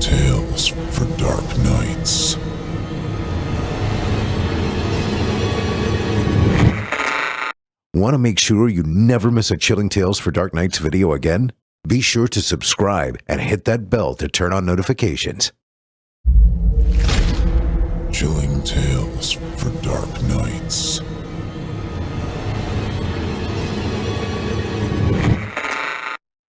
Chilling tales for dark nights. Want to make sure you never miss a Chilling Tales for Dark Nights video again? Be sure to subscribe and hit that bell to turn on notifications. Chilling tales for dark nights.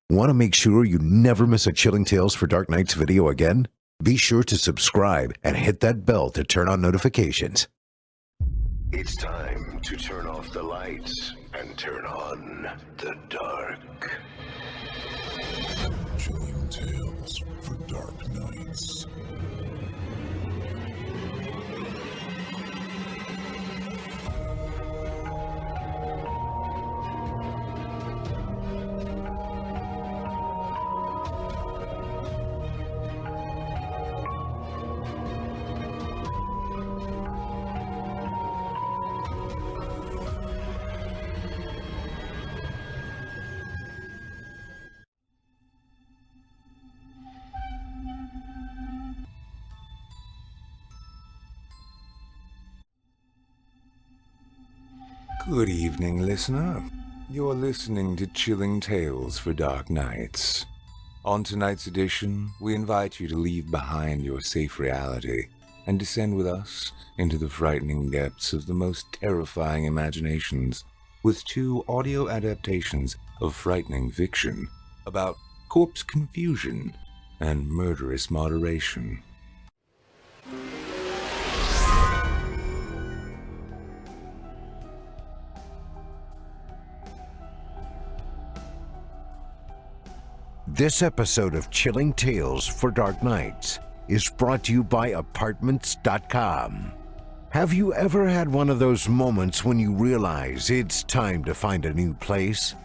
Want to make sure you never miss a Chilling Tales for Dark Nights video again? Be sure to subscribe and hit that bell to turn on notifications. It's time to turn off the lights and turn on the dark. Chilling tales for dark nights. Good evening, listener. You're listening to Chilling Tales for Dark Nights. On tonight's edition, we invite you to leave behind your safe reality and descend with us into the frightening depths of the most terrifying imaginations with two audio adaptations of frightening fiction about corpse confusion and murderous moderation. This episode of Chilling Tales for Dark Nights is brought to you by Apartments.com. Have you ever had one of those moments when you realize it's time to find a new place?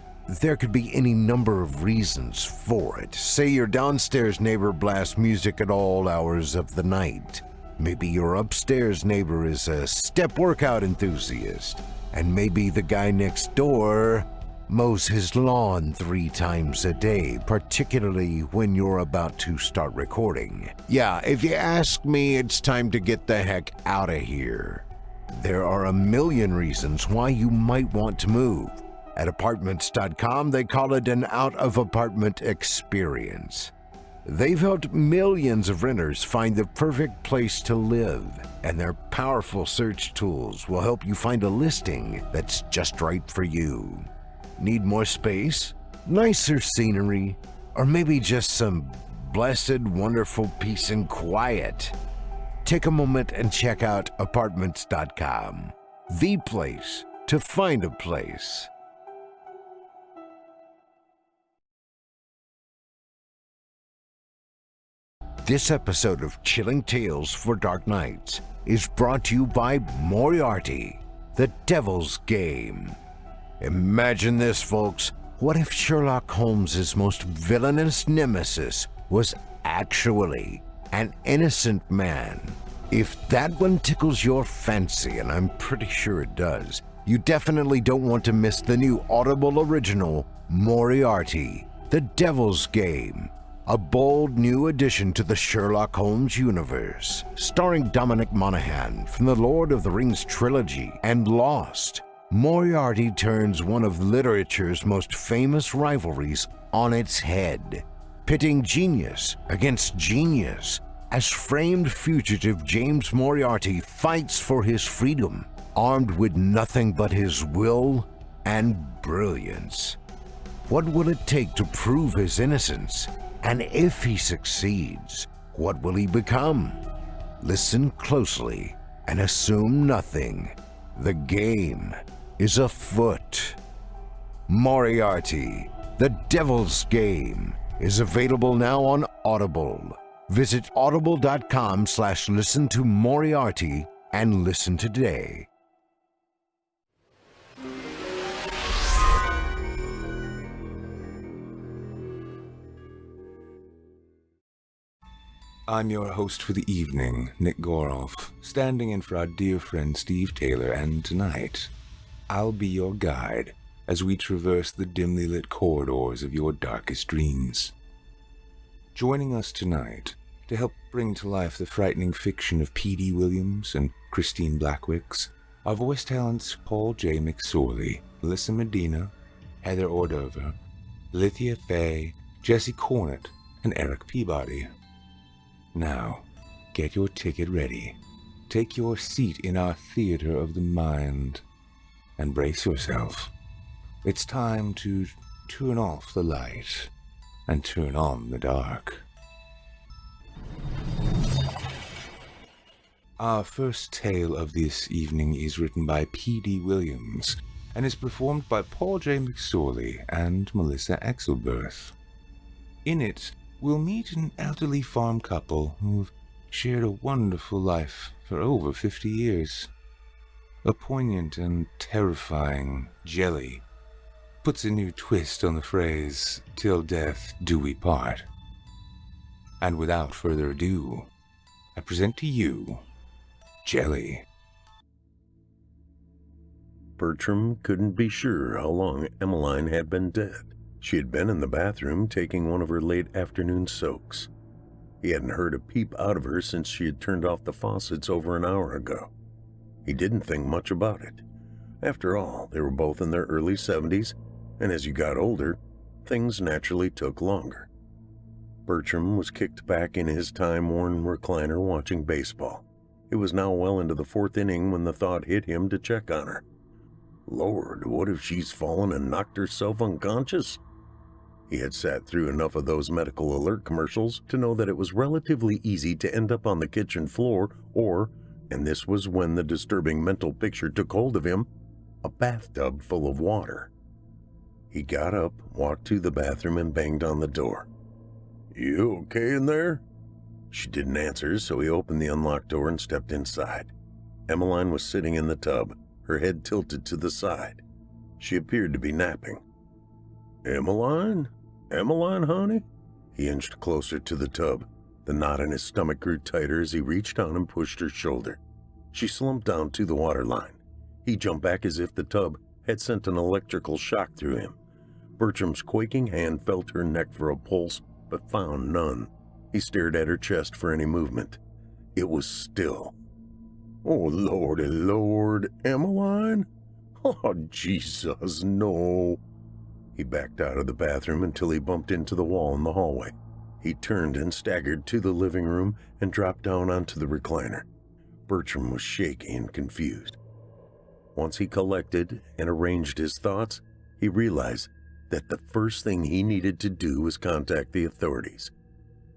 There could be any number of reasons for it. Say your downstairs neighbor blasts music at all hours of the night. Maybe your upstairs neighbor is a step workout enthusiast. And maybe the guy next door mows his lawn 3 times a day, particularly when you're about to start recording. Yeah, if you ask me, it's time to get the heck out of here. There are a million reasons why you might want to move. At Apartments.com, they call it an out-of-apartment experience. They've helped millions of renters find the perfect place to live, and their powerful search tools will help you find a listing that's just right for you. Need more space, nicer scenery, or maybe just some blessed, wonderful peace and quiet? Take a moment and check out Apartments.com, the place to find a place. This episode of Chilling Tales for Dark Nights is brought to you by Moriarty, the Devil's Game. Imagine this, folks. What if Sherlock Holmes' most villainous nemesis was actually an innocent man? If that one tickles your fancy, and I'm pretty sure it does, you definitely don't want to miss the new Audible original, Moriarty, the Devil's Game, a bold new addition to the Sherlock Holmes universe, starring Dominic Monaghan from the Lord of the Rings trilogy and Lost. Moriarty turns one of literature's most famous rivalries on its head, pitting genius against genius as framed fugitive James Moriarty fights for his freedom, armed with nothing but his will and brilliance. What will it take to prove his innocence? And if he succeeds, what will he become? Listen closely and assume nothing. The game is afoot. Moriarty, the Devil's Game, is available now on Audible. Visit audible.com/listen to Moriarty and listen today. I'm your host for the evening, Nick Goroff, standing in for our dear friend Steve Taylor, and tonight, I'll be your guide as we traverse the dimly lit corridors of your darkest dreams. Joining us tonight to help bring to life the frightening fiction of P.D. Williams and Christine Blackwicks, our voice talents Paul J. McSorley, Melissa Medina, Heather Ordover, Lithia Fay, Jesse Cornett, and Eric Peabody. Now, get your ticket ready. Take your seat in our theater of the mind and brace yourself. It's time to turn off the light and turn on the dark. Our first tale of this evening is written by P.D. Williams and is performed by Paul J. McSorley and Melissa Exelberth. In it, we'll meet an elderly farm couple who've shared a wonderful life for over 50 years. A poignant and terrifying jelly puts a new twist on the phrase, "Till death do we part." And without further ado, I present to you, Jelly. Bertram couldn't be sure how long Emmeline had been dead. She had been in the bathroom taking one of her late afternoon soaks. He hadn't heard a peep out of her since she had turned off the faucets over an hour ago. He didn't think much about it. After all, they were both in their early 70s, and as you got older, things naturally took longer. Bertram was kicked back in his time-worn recliner watching baseball. It was now well into the fourth inning when the thought hit him to check on her. Lord, what if she's fallen and knocked herself unconscious? He had sat through enough of those medical alert commercials to know that it was relatively easy to end up on the kitchen floor or, and this was when the disturbing mental picture took hold of him, a bathtub full of water. He got up, walked to the bathroom, and banged on the door. "You okay in there?" She didn't answer, so he opened the unlocked door and stepped inside. Emmeline was sitting in the tub, her head tilted to the side. She appeared to be napping. "Emmeline? Emmeline, honey?" He inched closer to the tub. The knot in his stomach grew tighter as he reached down and pushed her shoulder. She slumped down to the water line. He jumped back as if the tub had sent an electrical shock through him. Bertram's quaking hand felt her neck for a pulse, but found none. He stared at her chest for any movement. It was still. "Oh, Lordy Lord, Emmeline? Oh, Jesus, no." He backed out of the bathroom until he bumped into the wall in the hallway. He turned and staggered to the living room and dropped down onto the recliner. Bertram was shaky and confused. Once he collected and arranged his thoughts, he realized that the first thing he needed to do was contact the authorities.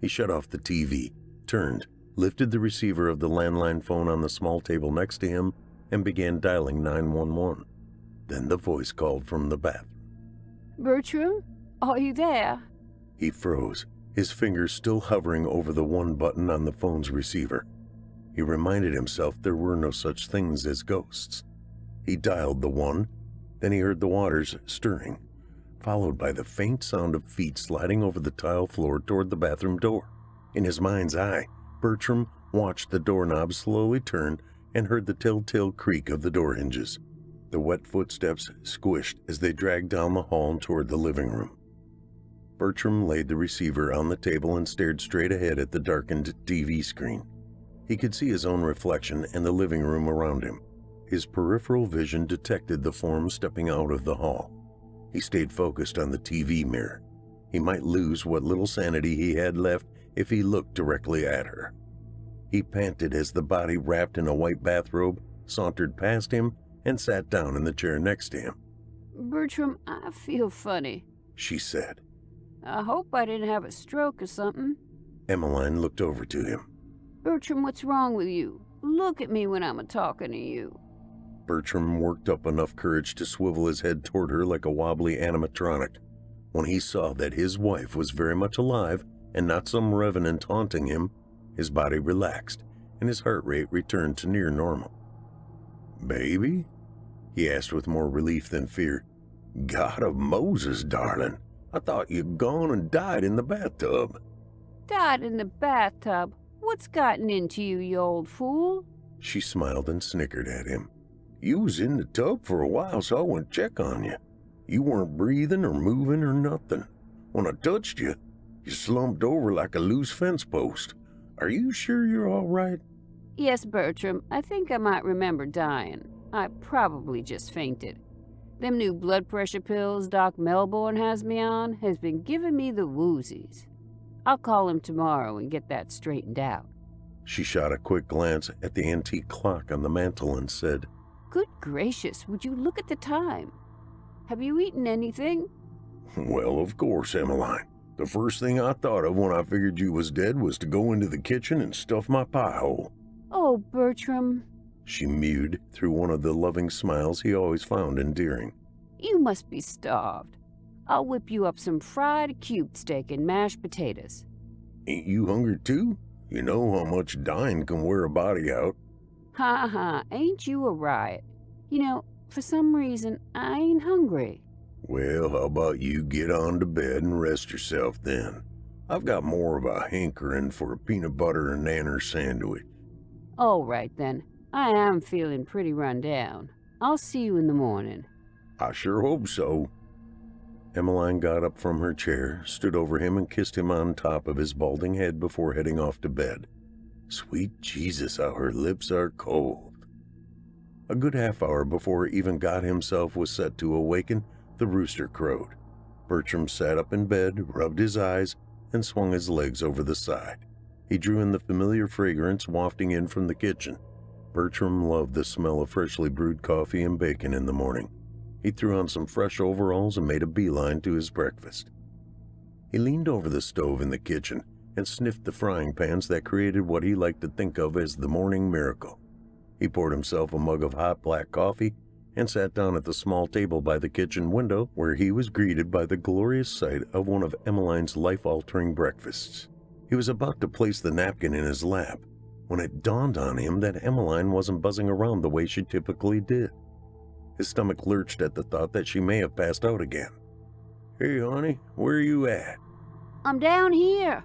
He shut off the TV, turned, lifted the receiver of the landline phone on the small table next to him, and began dialing 911. Then the voice called from the bathroom. "Bertram, are you there?" He froze, his fingers still hovering over the one button on the phone's receiver. He reminded himself there were no such things as ghosts. He dialed the one, then he heard the waters stirring, followed by the faint sound of feet sliding over the tile floor toward the bathroom door. In his mind's eye, Bertram watched the doorknob slowly turn and heard the telltale creak of the door hinges. The wet footsteps squished as they dragged down the hall toward the living room. Bertram laid the receiver on the table and stared straight ahead at the darkened TV screen. He could see his own reflection and the living room around him. His peripheral vision detected the form stepping out of the hall. He stayed focused on the TV mirror. He might lose what little sanity he had left if he looked directly at her. He panted as the body wrapped in a white bathrobe sauntered past him and sat down in the chair next to him. "Bertram, I feel funny," she said. "I hope I didn't have a stroke or something." Emmeline looked over to him. "Bertram, what's wrong with you? Look at me when I'm a-talking to you." Bertram worked up enough courage to swivel his head toward her like a wobbly animatronic. When he saw that his wife was very much alive and not some revenant haunting him, his body relaxed and his heart rate returned to near normal. "Baby?" he asked with more relief than fear. "God of Moses, darling, I thought you'd gone and died in the bathtub." "Died in the bathtub? What's gotten into you, you old fool?" She smiled and snickered at him. "You was in the tub for a while, so I went to check on you. You weren't breathing or moving or nothing. When I touched you, you slumped over like a loose fence post. Are you sure you're all right? Yes, Bertram, I think I might remember dying. I probably just fainted. Them new blood pressure pills Doc Melbourne has me on has been giving me the woozies. I'll call him tomorrow and get that straightened out. She shot a quick glance at the antique clock on the mantel and said, Good gracious, would you look at the time? Have you eaten anything? Well, of course, Emmeline. The first thing I thought of when I figured you was dead was to go into the kitchen and stuff my pie hole. Oh, Bertram. She mewed through one of the loving smiles he always found endearing. You must be starved. I'll whip you up some fried cube steak and mashed potatoes. Ain't you hungry too? You know how much dying can wear a body out. Ha ha, ain't you a riot? You know, for some reason, I ain't hungry. Well, how about you get on to bed and rest yourself then? I've got more of a hankering for a peanut butter and nanner sandwich. All right then, I am feeling pretty run down. I'll see you in the morning. I sure hope so. Emmeline got up from her chair, stood over him and kissed him on top of his balding head before heading off to bed. Sweet Jesus, how her lips are cold. A good half hour before even God himself was set to awaken, the rooster crowed. Bertram sat up in bed, rubbed his eyes, and swung his legs over the side. He drew in the familiar fragrance wafting in from the kitchen. Bertram loved the smell of freshly brewed coffee and bacon in the morning. He threw on some fresh overalls and made a beeline to his breakfast. He leaned over the stove in the kitchen and sniffed the frying pans that created what he liked to think of as the morning miracle. He poured himself a mug of hot black coffee and sat down at the small table by the kitchen window where he was greeted by the glorious sight of one of Emmeline's life-altering breakfasts. He was about to place the napkin in his lap when it dawned on him that Emmeline wasn't buzzing around the way she typically did. His stomach lurched at the thought that she may have passed out again. Hey, honey, where are you at? I'm down here.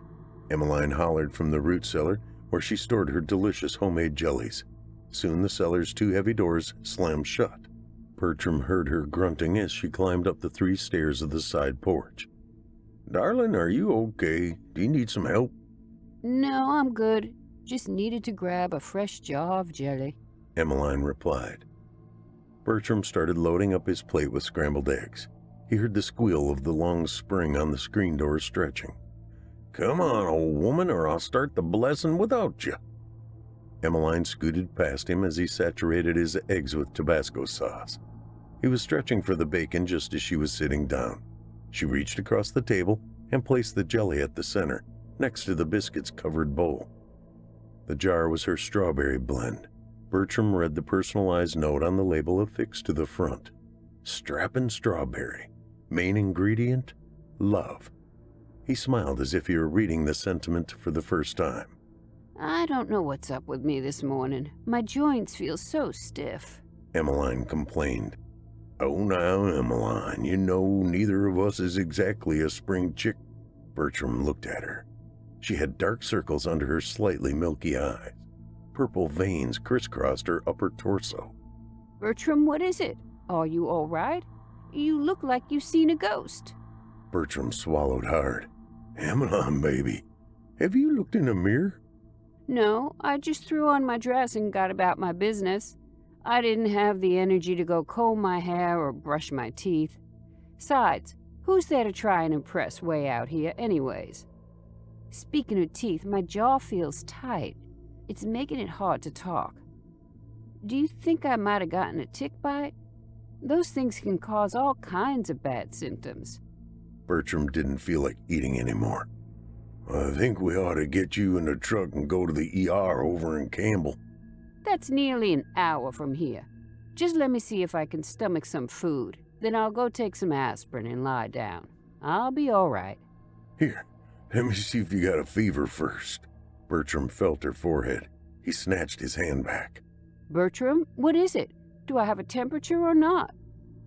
Emmeline hollered from the root cellar where she stored her delicious homemade jellies. Soon the cellar's two heavy doors slammed shut. Bertram heard her grunting as she climbed up the 3 stairs of the side porch. Darling, are you okay? Do you need some help? No, I'm good. Just needed to grab a fresh jar of jelly. Emmeline replied. Bertram started loading up his plate with scrambled eggs. He heard the squeal of the long spring on the screen door stretching. Come on, old woman, or I'll start the blessing without you. Emmeline scooted past him as he saturated his eggs with Tabasco sauce. He was stretching for the bacon just as she was sitting down. She reached across the table and placed the jelly at the center, next to the biscuits-covered bowl. The jar was her strawberry blend. Bertram read the personalized note on the label affixed to the front. Strappin' strawberry. Main ingredient, love. He smiled as if he were reading the sentiment for the first time. I don't know what's up with me this morning. My joints feel so stiff. Emmeline complained. Oh, now, Emmeline, you know neither of us is exactly a spring chick. Bertram looked at her. She had dark circles under her slightly milky eyes. Purple veins crisscrossed her upper torso. Bertram, what is it? Are you all right? You look like you've seen a ghost. Bertram swallowed hard. Emmeline, baby, have you looked in a mirror? No, I just threw on my dress and got about my business. I didn't have the energy to go comb my hair or brush my teeth. Besides, who's there to try and impress way out here anyways? Speaking of teeth, my jaw feels tight. It's making it hard to talk. Do you think I might have gotten a tick bite? Those things can cause all kinds of bad symptoms. Bertram didn't feel like eating anymore. I think we ought to get you in the truck and go to the ER over in Campbell. That's nearly an hour from here. Just let me see if I can stomach some food. Then I'll go take some aspirin and lie down. I'll be all right. Here, let me see if you got a fever first. Bertram felt her forehead. He snatched his hand back. Bertram, what is it? Do I have a temperature or not?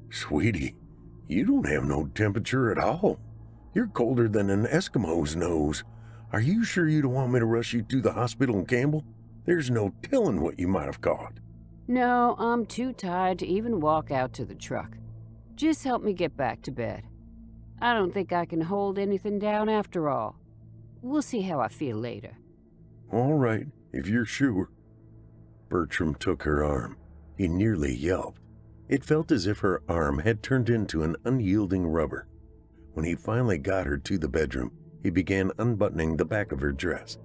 Sweetie, you don't have no temperature at all. You're colder than an Eskimo's nose. Are you sure you don't want me to rush you to the hospital in Campbell? There's no telling what you might have caught. No, I'm too tired to even walk out to the truck. Just help me get back to bed. I don't think I can hold anything down after all. We'll see how I feel later. All right, if you're sure. Bertram took her arm. He nearly yelped. It felt as if her arm had turned into an unyielding rubber. When he finally got her to the bedroom, he began unbuttoning the back of her dress.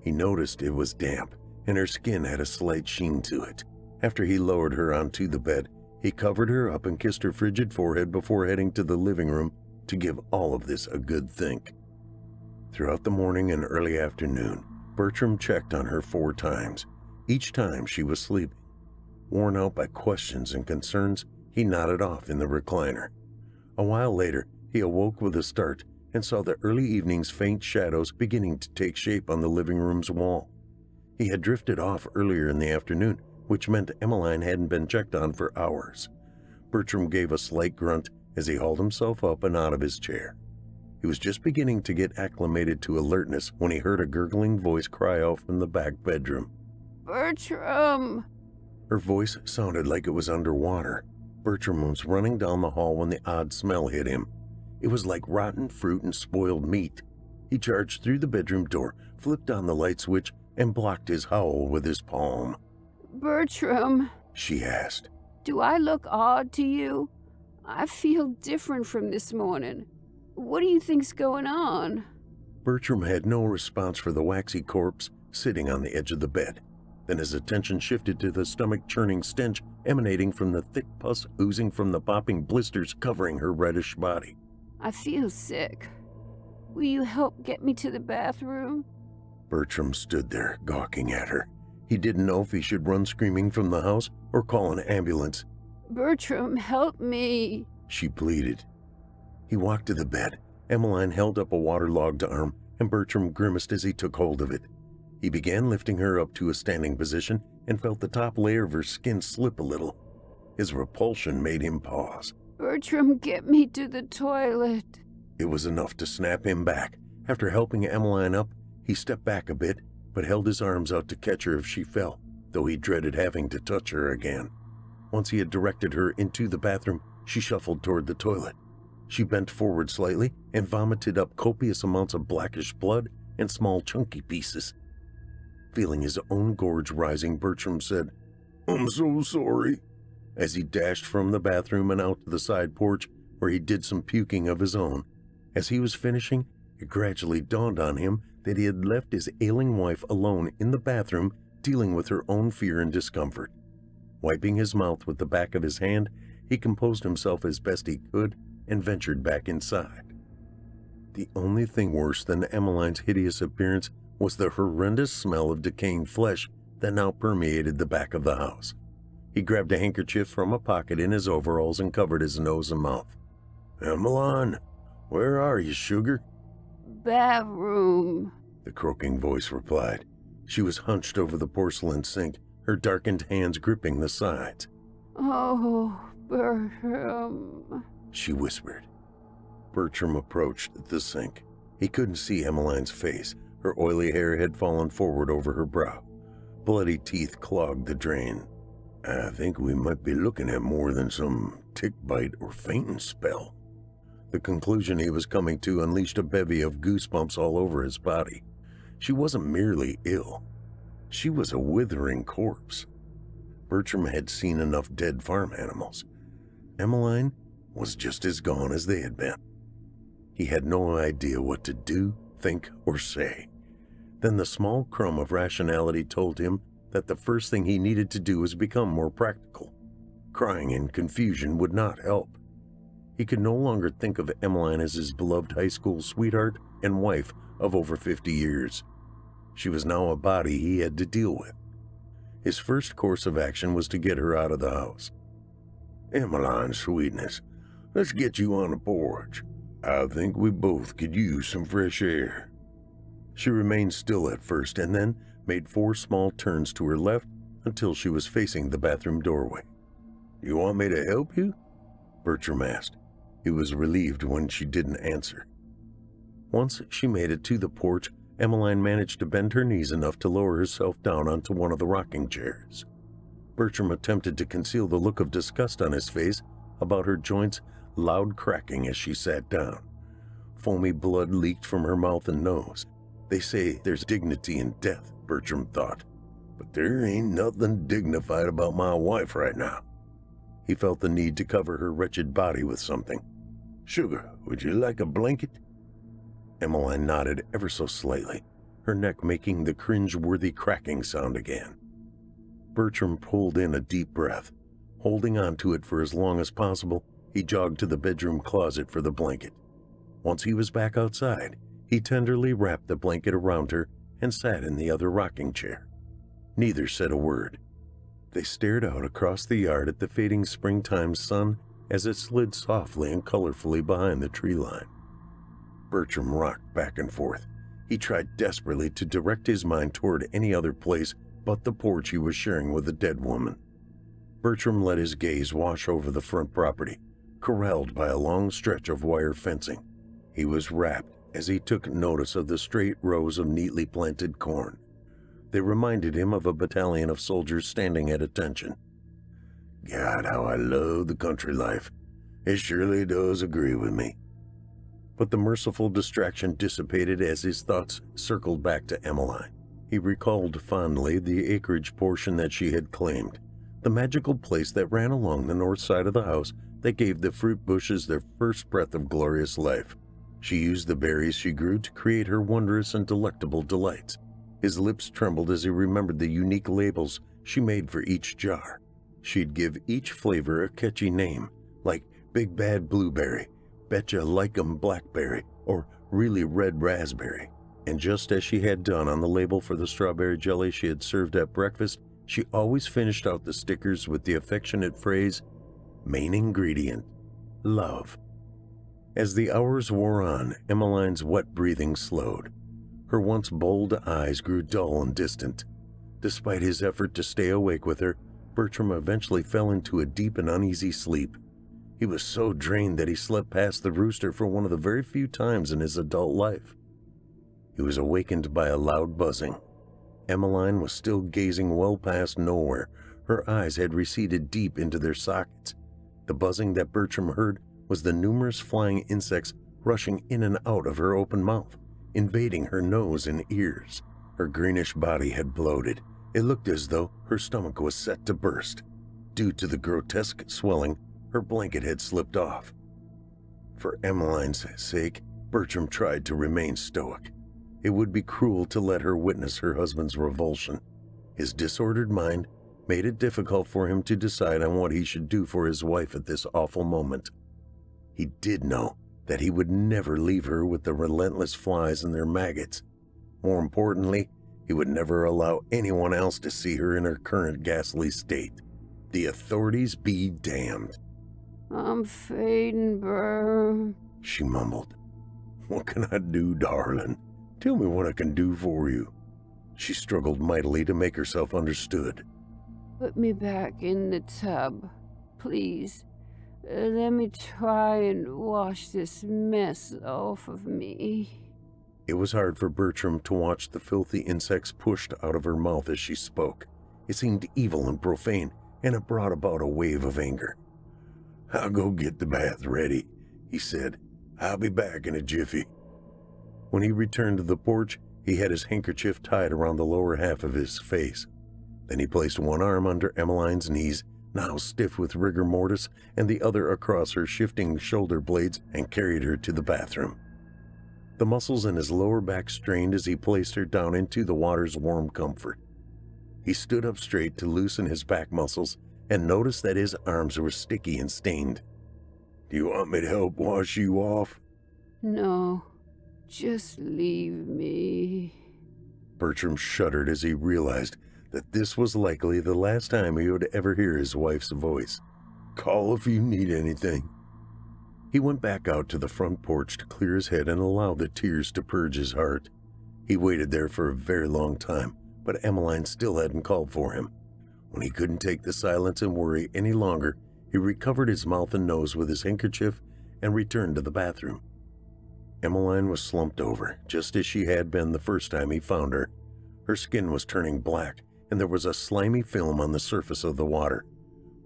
He noticed it was damp, and her skin had a slight sheen to it. After he lowered her onto the bed, he covered her up and kissed her frigid forehead before heading to the living room to give all of this a good think. Throughout the morning and early afternoon, Bertram checked on her 4 times. Each time she was sleeping. Worn out by questions and concerns, he nodded off in the recliner. A while later, he awoke with a start and saw the early evening's faint shadows beginning to take shape on the living room's wall. He had drifted off earlier in the afternoon, which meant Emmeline hadn't been checked on for hours. Bertram gave a slight grunt as he hauled himself up and out of his chair. He was just beginning to get acclimated to alertness when he heard a gurgling voice cry out from the back bedroom. Bertram! Her voice sounded like it was underwater. Bertram was running down the hall when the odd smell hit him. It was like rotten fruit and spoiled meat. He charged through the bedroom door, flipped on the light switch, and blocked his howl with his palm. Bertram, She asked. do I look odd to you? I feel different from this morning. What do you think's going on? Bertram had no response for the waxy corpse sitting on the edge of the bed. Then his attention shifted to the stomach-churning stench emanating from the thick pus oozing from the popping blisters covering her reddish body. I feel sick. Will you help get me to the bathroom? Bertram stood there, gawking at her. He didn't know if he should run screaming from the house or call an ambulance. Bertram, help me. She pleaded. He walked to the bed. Emmeline held up a waterlogged arm, and Bertram grimaced as he took hold of it. He began lifting her up to a standing position and felt the top layer of her skin slip a little. His repulsion made him pause. Bertram, get me to the toilet. It was enough to snap him back. After helping Emmeline up, he stepped back a bit, but held his arms out to catch her if she fell, though he dreaded having to touch her again. Once he had directed her into the bathroom, she shuffled toward the toilet. She bent forward slightly and vomited up copious amounts of blackish blood and small chunky pieces. Feeling his own gorge rising, Bertram said, "I'm so sorry," as he dashed from the bathroom and out to the side porch where he did some puking of his own. As he was finishing, it gradually dawned on him that he had left his ailing wife alone in the bathroom dealing with her own fear and discomfort. Wiping his mouth with the back of his hand, he composed himself as best he could and ventured back inside. The only thing worse than Emmeline's hideous appearance was the horrendous smell of decaying flesh that now permeated the back of the house. He grabbed a handkerchief from a pocket in his overalls and covered his nose and mouth. "Emmeline, where are you, sugar?" Bathroom. The croaking voice replied. She was hunched over the porcelain sink, her darkened hands gripping the sides. Oh, Bertram. She whispered. Bertram approached the sink. He couldn't see Emmeline's face. Her oily hair had fallen forward over her brow. Bloody teeth clogged the drain. "I think we might be looking at more than some tick bite or fainting spell." The conclusion he was coming to unleashed a bevy of goosebumps all over his body. She wasn't merely ill. She was a withering corpse. Bertram had seen enough dead farm animals. Emmeline was just as gone as they had been. He had no idea what to do, think, or say. Then the small crumb of rationality told him that the first thing he needed to do was become more practical. Crying in confusion would not help. He could no longer think of Emmeline as his beloved high school sweetheart and wife of over 50 years. She was now a body he had to deal with. His first course of action was to get her out of the house. "Emmeline, sweetness, let's get you on the porch. I think we both could use some fresh air." She remained still at first and then made 4 small turns to her left until she was facing the bathroom doorway. "You want me to help you?" Bertram asked. He was relieved when she didn't answer. Once she made it to the porch, Emmeline managed to bend her knees enough to lower herself down onto one of the rocking chairs. Bertram attempted to conceal the look of disgust on his face about her joints, loud cracking as she sat down. Foamy blood leaked from her mouth and nose. They say there's dignity in death, Bertram thought. But there ain't nothing dignified about my wife right now. He felt the need to cover her wretched body with something. Sugar, would you like a blanket? Emmeline nodded ever so slightly, her neck making the cringe-worthy cracking sound again. Bertram pulled in a deep breath. Holding on to it for as long as possible, he jogged to the bedroom closet for the blanket. Once he was back outside, he tenderly wrapped the blanket around her and sat in the other rocking chair. Neither said a word. They stared out across the yard at the fading springtime sun as it slid softly and colorfully behind the tree line. Bertram rocked back and forth. He tried desperately to direct his mind toward any other place but the porch he was sharing with the dead woman. Bertram let his gaze wash over the front property, corralled by a long stretch of wire fencing. He was rapt as he took notice of the straight rows of neatly planted corn. They reminded him of a battalion of soldiers standing at attention. God, how I love the country life. It surely does agree with me. But the merciful distraction dissipated as his thoughts circled back to Emmeline. He recalled fondly the acreage portion that she had claimed, the magical place that ran along the north side of the house that gave the fruit bushes their first breath of glorious life. She used the berries she grew to create her wondrous and delectable delights. His lips trembled as he remembered the unique labels she made for each jar. She'd give each flavor a catchy name, like Big Bad Blueberry, Betcha Like'em Blackberry, or Really Red Raspberry. And just as she had done on the label for the strawberry jelly she had served at breakfast, she always finished out the stickers with the affectionate phrase, main ingredient, love. As the hours wore on, Emmeline's wet breathing slowed. Her once bold eyes grew dull and distant. Despite his effort to stay awake with her, Bertram eventually fell into a deep and uneasy sleep. He was so drained that he slept past the rooster for one of the very few times in his adult life. He was awakened by a loud buzzing. Emmeline was still gazing well past nowhere. Her eyes had receded deep into their sockets. The buzzing that Bertram heard was the numerous flying insects rushing in and out of her open mouth, invading her nose and ears. Her greenish body had bloated. It looked as though her stomach was set to burst. Due to the grotesque swelling, her blanket had slipped off. For Emmeline's sake, Bertram tried to remain stoic. It would be cruel to let her witness her husband's revulsion. His disordered mind made it difficult for him to decide on what he should do for his wife at this awful moment. He did know that he would never leave her with the relentless flies and their maggots. More importantly, he would never allow anyone else to see her in her current ghastly state. The authorities be damned. I'm fading, Burr, she mumbled. What can I do, darling? Tell me what I can do for you. She struggled mightily to make herself understood. Put me back in the tub, please. Let me try and wash this mess off of me. It was hard for Bertram to watch the filthy insects pushed out of her mouth as she spoke. It seemed evil and profane, and it brought about a wave of anger. I'll go get the bath ready, he said. I'll be back in a jiffy. When he returned to the porch, he had his handkerchief tied around the lower half of his face. Then he placed one arm under Emmeline's knees, now stiff with rigor mortis, and the other across her shifting shoulder blades, and carried her to the bathroom. The muscles in his lower back strained as he placed her down into the water's warm comfort. He stood up straight to loosen his back muscles and noticed that his arms were sticky and stained. Do you want me to help wash you off? No, just leave me. Bertram shuddered as he realized that this was likely the last time he would ever hear his wife's voice. Call if you need anything. He went back out to the front porch to clear his head and allow the tears to purge his heart. He waited there for a very long time, but Emmeline still hadn't called for him. When he couldn't take the silence and worry any longer, he recovered his mouth and nose with his handkerchief and returned to the bathroom. Emmeline was slumped over, just as she had been the first time he found her. Her skin was turning black, and there was a slimy film on the surface of the water.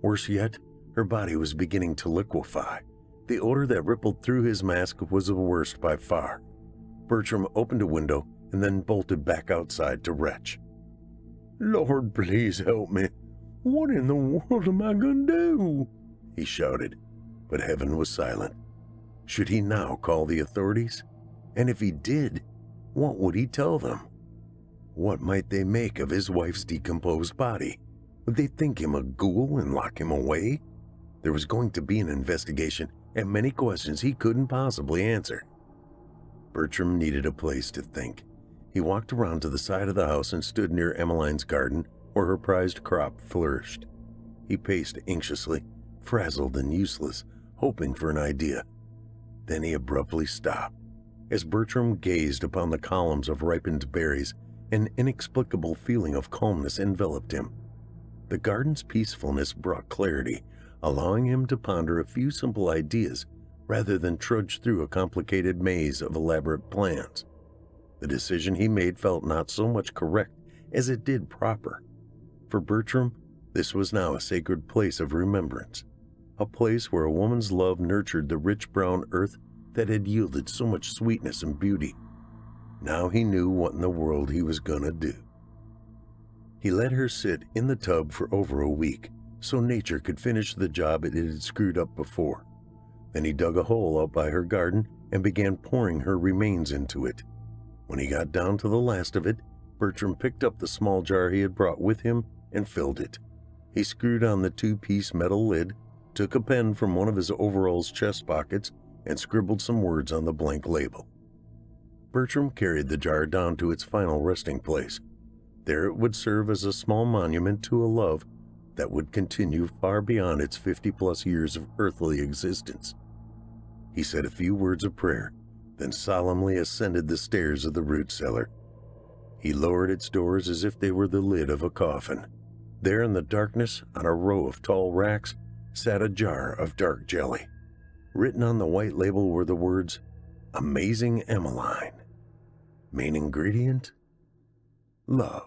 Worse yet, her body was beginning to liquefy. The odor that rippled through his mask was the worst by far. Bertram opened a window and then bolted back outside to retch. Lord, please help me. What in the world am I going to do? He shouted, but heaven was silent. Should he now call the authorities? And if he did, what would he tell them? What might they make of his wife's decomposed body? Would they think him a ghoul and lock him away? There was going to be an investigation and many questions he couldn't possibly answer. Bertram needed a place to think. He walked around to the side of the house and stood near Emmeline's garden, where her prized crop flourished. He paced anxiously, frazzled and useless, hoping for an idea. Then he abruptly stopped. As Bertram gazed upon the columns of ripened berries, an inexplicable feeling of calmness enveloped him. The garden's peacefulness brought clarity, allowing him to ponder a few simple ideas rather than trudge through a complicated maze of elaborate plans. The decision he made felt not so much correct as it did proper. For Bertram, this was now a sacred place of remembrance, a place where a woman's love nurtured the rich brown earth that had yielded so much sweetness and beauty. Now he knew what in the world he was gonna do. He let her sit in the tub for over a week, so nature could finish the job it had screwed up before. Then he dug a hole out by her garden and began pouring her remains into it. When he got down to the last of it, Bertram picked up the small jar he had brought with him and filled it. He screwed on the two-piece metal lid, took a pen from one of his overalls' chest pockets, and scribbled some words on the blank label. Bertram carried the jar down to its final resting place. There it would serve as a small monument to a love that would continue far beyond its 50-plus years of earthly existence. He said a few words of prayer, then solemnly ascended the stairs of the root cellar. He lowered its doors as if they were the lid of a coffin. There in the darkness, on a row of tall racks, sat a jar of dark jelly. Written on the white label were the words, "Amazing Emmeline." Main ingredient? Love.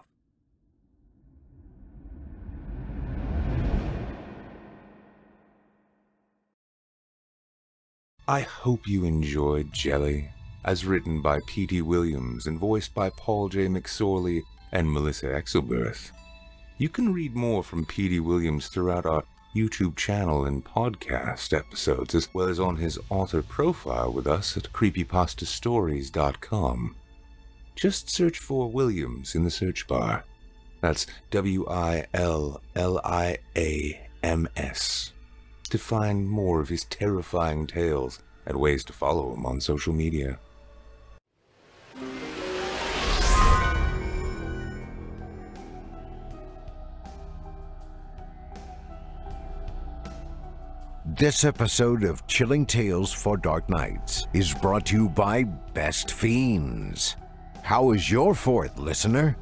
I hope you enjoyed Jelly, as written by P.T. Williams and voiced by Paul J. McSorley and Melissa Exelberth. You can read more from P.T. Williams throughout our YouTube channel and podcast episodes, as well as on his author profile with us at creepypastastories.com. Just search for Williams in the search bar. That's WILLIAMS. To find more of his terrifying tales and ways to follow him on social media. This episode of Chilling Tales for Dark Nights is brought to you by Best Fiends. How was your 4th, listener?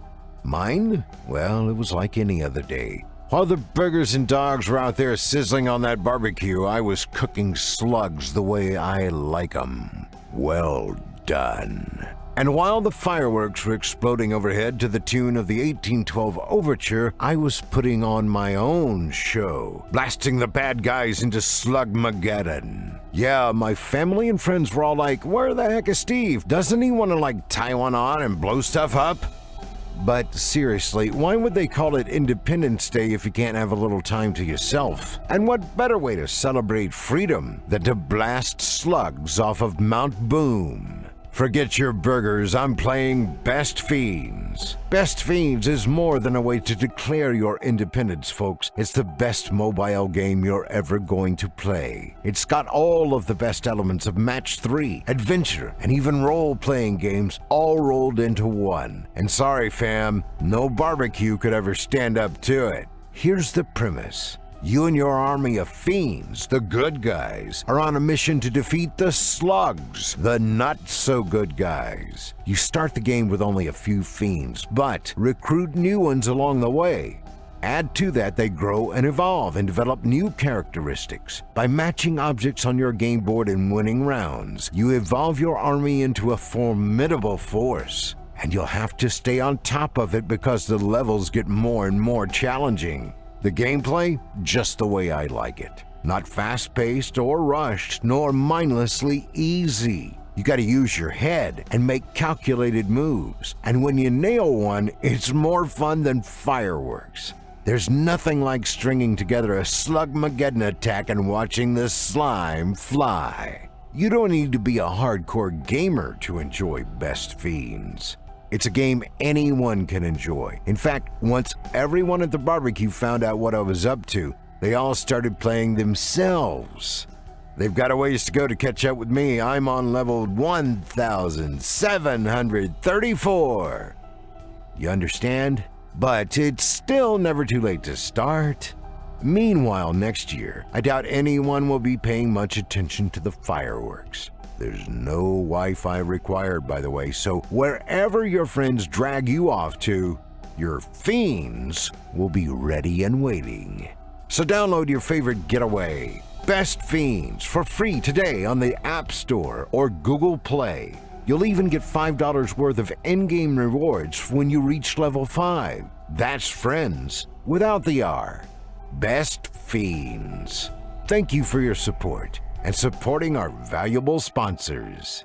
Mine? Well, it was like any other day. While the burgers and dogs were out there sizzling on that barbecue, I was cooking slugs the way I like 'em. Well done. And while the fireworks were exploding overhead to the tune of the 1812 Overture, I was putting on my own show, blasting the bad guys into Slugmageddon. Yeah, my family and friends were all like, "Where the heck is Steve? Doesn't he want to tie one on and blow stuff up?" But seriously, why would they call it Independence Day if you can't have a little time to yourself? And what better way to celebrate freedom than to blast slugs off of Mount Boom? Forget your burgers, I'm playing Best Fiends. Best Fiends is more than a way to declare your independence, folks. It's the best mobile game you're ever going to play. It's got all of the best elements of Match 3, adventure, and even role-playing games all rolled into one. And sorry, fam, no barbecue could ever stand up to it. Here's the premise. You and your army of fiends, the good guys, are on a mission to defeat the slugs, the not-so-good guys. You start the game with only a few fiends, but recruit new ones along the way. Add to that, they grow and evolve and develop new characteristics. By matching objects on your game board and winning rounds, you evolve your army into a formidable force. And you'll have to stay on top of it because the levels get more and more challenging. The gameplay, just the way I like it. Not fast-paced or rushed, nor mindlessly easy. You gotta use your head and make calculated moves. And when you nail one, it's more fun than fireworks. There's nothing like stringing together a Slugmageddon attack and watching the slime fly. You don't need to be a hardcore gamer to enjoy Best Fiends. It's a game anyone can enjoy. In fact, once everyone at the barbecue found out what I was up to, they all started playing themselves. They've got a ways to go to catch up with me. I'm on level 1,734. You understand? But it's still never too late to start. Meanwhile, next year, I doubt anyone will be paying much attention to the fireworks. There's no Wi-Fi required, by the way, so wherever your friends drag you off to, your fiends will be ready and waiting. So download your favorite getaway, Best Fiends, for free today on the App Store or Google Play. You'll even get $5 worth of in-game rewards when you reach level 5. That's friends without the R. Best Fiends. Thank you for your support and supporting our valuable sponsors.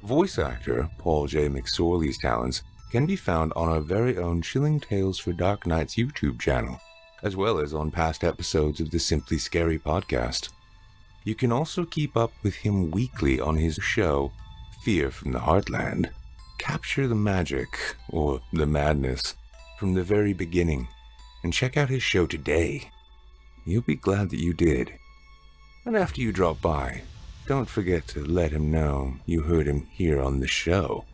Voice actor Paul J. McSorley's talents can be found on our very own Chilling Tales for Dark Nights YouTube channel, as well as on past episodes of the Simply Scary podcast. You can also keep up with him weekly on his show, Fear from the Heartland. Capture the magic, or the madness, from the very beginning, and check out his show today. You'll be glad that you did. And after you drop by, don't forget to let him know you heard him here on the show.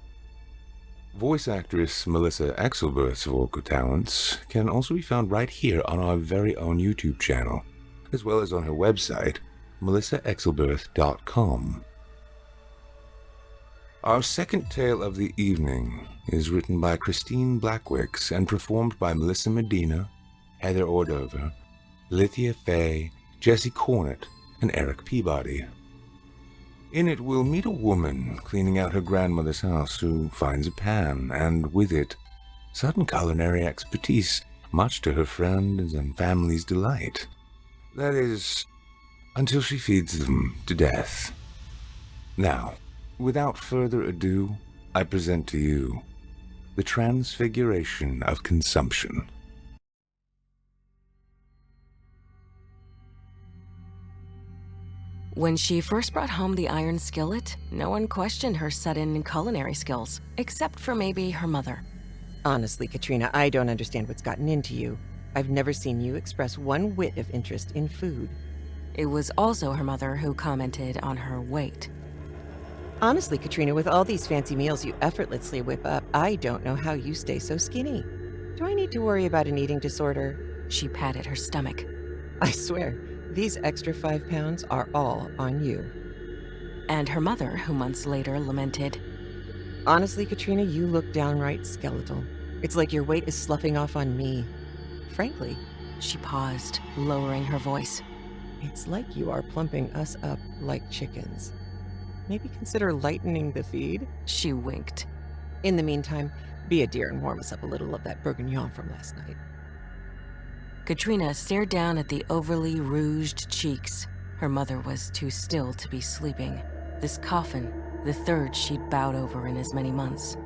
Voice actress Melissa Exelberth's vocal talents can also be found right here on our very own YouTube channel, as well as on her website, melissaexelberth.com. Our second tale of the evening is written by Christine Blackwicks and performed by Melissa Medina, Heather Ordover, Lithia Fay, Jesse Cornett, and Eric Peabody. In it, we'll meet a woman cleaning out her grandmother's house who finds a pan, and with it, sudden culinary expertise, much to her friends and family's delight. That is, until she feeds them to death. Now, without further ado, I present to you the Transfiguration of Consumption. When she first brought home the iron skillet, no one questioned her sudden culinary skills, except for maybe her mother. Honestly, Katrina, I don't understand what's gotten into you. I've never seen you express one whit of interest in food. It was also her mother who commented on her weight. Honestly, Katrina, with all these fancy meals you effortlessly whip up, I don't know how you stay so skinny. Do I need to worry about an eating disorder? She patted her stomach. I swear, these extra 5 pounds are all on you. And her mother, who months later lamented, Honestly, Katrina, you look downright skeletal. It's like your weight is sloughing off on me. Frankly, she paused, lowering her voice. It's like you are plumping us up like chickens. Maybe consider lightening the feed? She winked. In the meantime, be a dear and warm us up a little of that bourguignon from last night. Katrina stared down at the overly rouged cheeks. Her mother was too still to be sleeping. This coffin, the third she'd bowed over in as many months.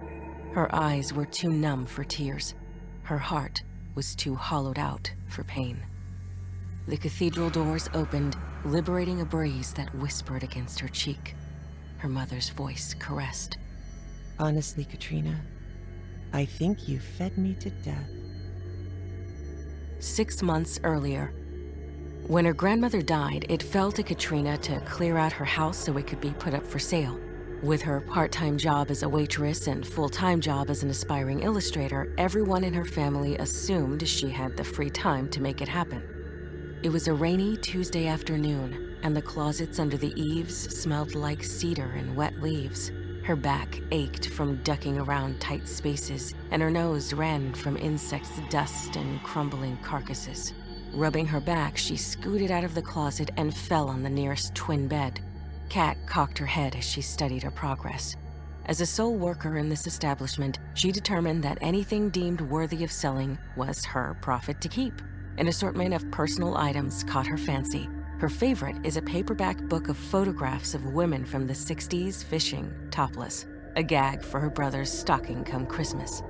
Her eyes were too numb for tears. Her heart was too hollowed out for pain. The cathedral doors opened, liberating a breeze that whispered against her cheek. Her mother's voice caressed. Honestly, Katrina, I think you fed me to death. 6 months earlier, when her grandmother died, it fell to Katrina to clear out her house so it could be put up for sale. With her part-time job as a waitress and full-time job as an aspiring illustrator, everyone in her family assumed she had the free time to make it happen. It was a rainy Tuesday afternoon, and the closets under the eaves smelled like cedar and wet leaves. Her back ached from ducking around tight spaces, and her nose ran from insects' dust and crumbling carcasses. Rubbing her back, she scooted out of the closet and fell on the nearest twin bed. Kat cocked her head as she studied her progress. As a sole worker in this establishment, she determined that anything deemed worthy of selling was her profit to keep. An assortment of personal items caught her fancy. Her favorite is a paperback book of photographs of women from the 60s fishing, topless, a gag for her brother's stocking come Christmas.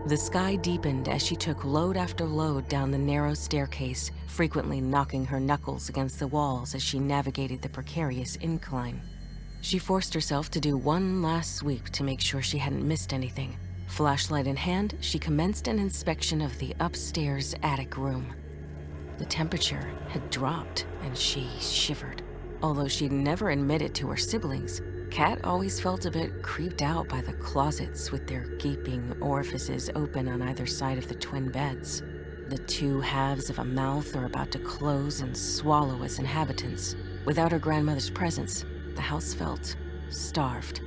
The sky deepened as she took load after load down the narrow staircase, frequently knocking her knuckles against the walls as she navigated the precarious incline. She forced herself to do one last sweep to make sure she hadn't missed anything. Flashlight in hand, she commenced an inspection of the upstairs attic room. The temperature had dropped, and she shivered. Although she'd never admitted to her siblings, Kat always felt a bit creeped out by the closets with their gaping orifices open on either side of the twin beds. The two halves of a mouth are about to close and swallow its inhabitants. Without her grandmother's presence, the house felt starved.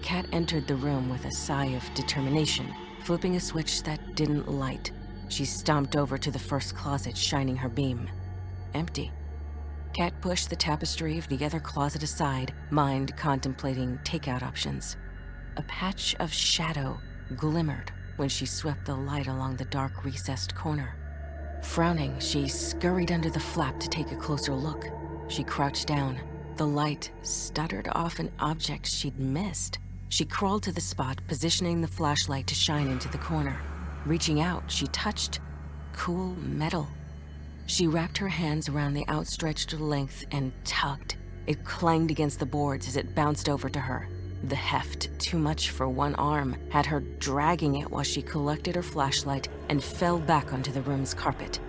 Kat entered the room with a sigh of determination, flipping a switch that didn't light. She stomped over to the first closet, shining her beam. Empty. Kat pushed the tapestry of the other closet aside, mind contemplating takeout options. A patch of shadow glimmered when she swept the light along the dark recessed corner. Frowning, she scurried under the flap to take a closer look. She crouched down. The light stuttered off an object she'd missed. She crawled to the spot, positioning the flashlight to shine into the corner. Reaching out, she touched cool metal. She wrapped her hands around the outstretched length and tugged. It clanged against the boards as it bounced over to her. The heft, too much for one arm, had her dragging it while she collected her flashlight and fell back onto the room's carpet.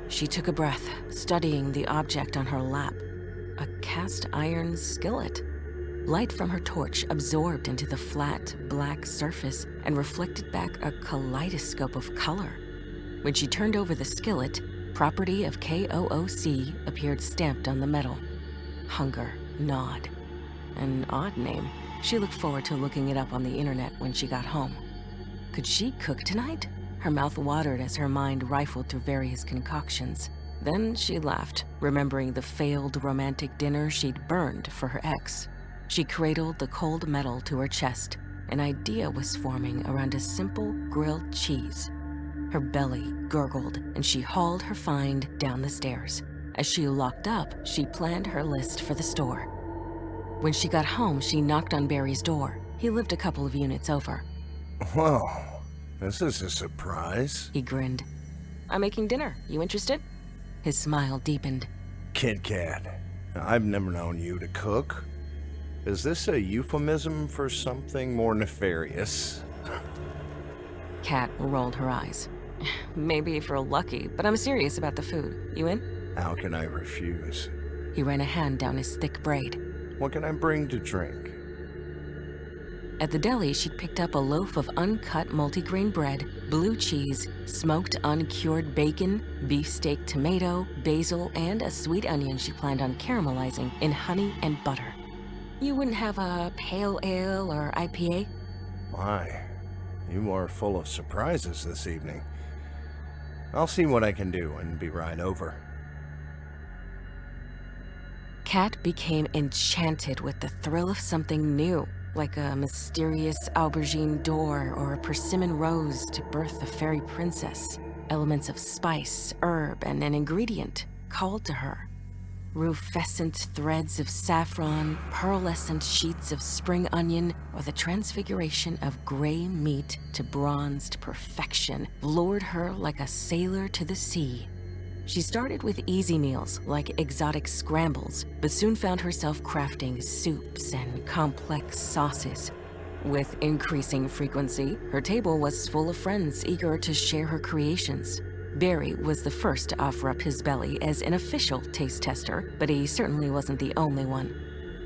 She took a breath, studying the object on her lap. A cast iron skillet. Light from her torch absorbed into the flat, black surface and reflected back a kaleidoscope of color. When she turned over the skillet, property of KOOC appeared stamped on the metal. Hunger gnawed. An odd name. She looked forward to looking it up on the internet when she got home. Could she cook tonight? Her mouth watered as her mind rifled through various concoctions. Then she laughed, remembering the failed romantic dinner she'd burned for her ex. She cradled the cold metal to her chest. An idea was forming around a simple grilled cheese. Her belly gurgled, and she hauled her find down the stairs. As she locked up, she planned her list for the store. When she got home, she knocked on Barry's door. He lived a couple of units over. Well, this is a surprise. He grinned. I'm making dinner. You interested? His smile deepened. Kit Kat, I've never known you to cook. Is this a euphemism for something more nefarious? Kat rolled her eyes. Maybe if you're lucky, but I'm serious about the food. You in? How can I refuse? He ran a hand down his thick braid. What can I bring to drink? At the deli, she'd picked up a loaf of uncut multigrain bread, blue cheese, smoked uncured bacon, beefsteak tomato, basil, and a sweet onion she planned on caramelizing in honey and butter. You wouldn't have a pale ale or IPA? Why? You are full of surprises this evening. I'll see what I can do and be right over. Kat became enchanted with the thrill of something new, like a mysterious aubergine door or a persimmon rose to birth a fairy princess. Elements of spice, herb, and an ingredient called to her. Rufescent threads of saffron, pearlescent sheets of spring onion, or the transfiguration of gray meat to bronzed perfection lured her like a sailor to the sea. She started with easy meals like exotic scrambles, but soon found herself crafting soups and complex sauces. With increasing frequency, her table was full of friends eager to share her creations. Barry was the first to offer up his belly as an official taste tester, but he certainly wasn't the only one.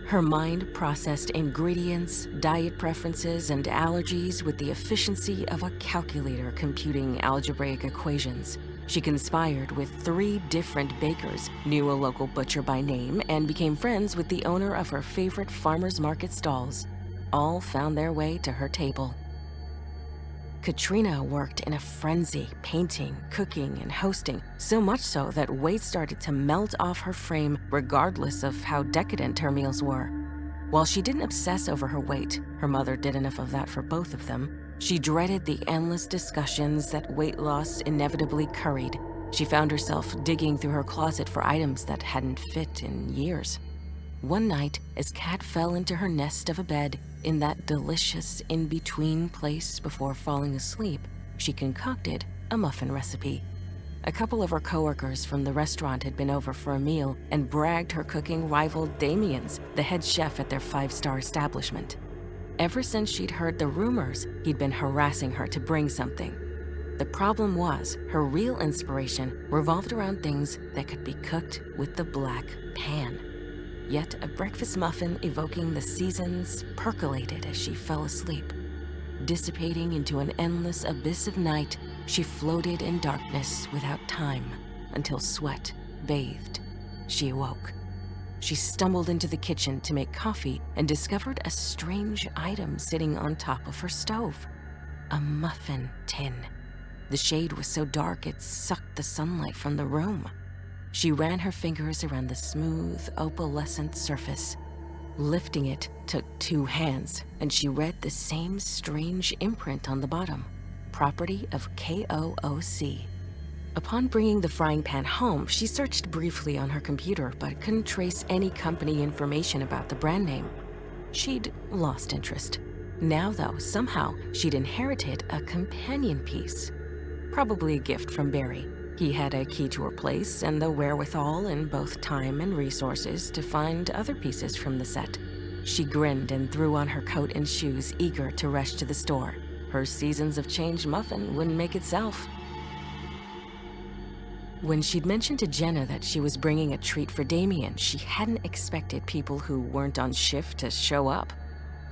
Her mind processed ingredients, diet preferences, and allergies with the efficiency of a calculator computing algebraic equations. She conspired with 3 different bakers, knew a local butcher by name, and became friends with the owner of her favorite farmers market stalls. All found their way to her table. Katrina worked in a frenzy, painting, cooking, and hosting, so much so that weight started to melt off her frame regardless of how decadent her meals were. While she didn't obsess over her weight, her mother did enough of that for both of them, she dreaded the endless discussions that weight loss inevitably curried. She found herself digging through her closet for items that hadn't fit in years. One night, as Kat fell into her nest of a bed in that delicious in-between place before falling asleep, she concocted a muffin recipe. A couple of her coworkers from the restaurant had been over for a meal and bragged her cooking rivaled Damien's, the head chef at their 5-star establishment. Ever since she'd heard the rumors, he'd been harassing her to bring something. The problem was, her real inspiration revolved around things that could be cooked with the black pan. Yet a breakfast muffin evoking the seasons percolated as she fell asleep. Dissipating into an endless abyss of night, she floated in darkness without time until sweat bathed. She awoke. She stumbled into the kitchen to make coffee and discovered a strange item sitting on top of her stove. A muffin tin. The shade was so dark it sucked the sunlight from the room. She ran her fingers around the smooth, opalescent surface. Lifting it took 2 hands, and she read the same strange imprint on the bottom. Property of KOOC. Upon bringing the frying pan home, she searched briefly on her computer, but couldn't trace any company information about the brand name. She'd lost interest. Now, though, somehow, she'd inherited a companion piece. Probably a gift from Barry. He had a key to her place and the wherewithal in both time and resources to find other pieces from the set. She grinned and threw on her coat and shoes, eager to rush to the store. Her Seasons of Change muffin wouldn't make itself. When she'd mentioned to Jenna that she was bringing a treat for Damien, she hadn't expected people who weren't on shift to show up.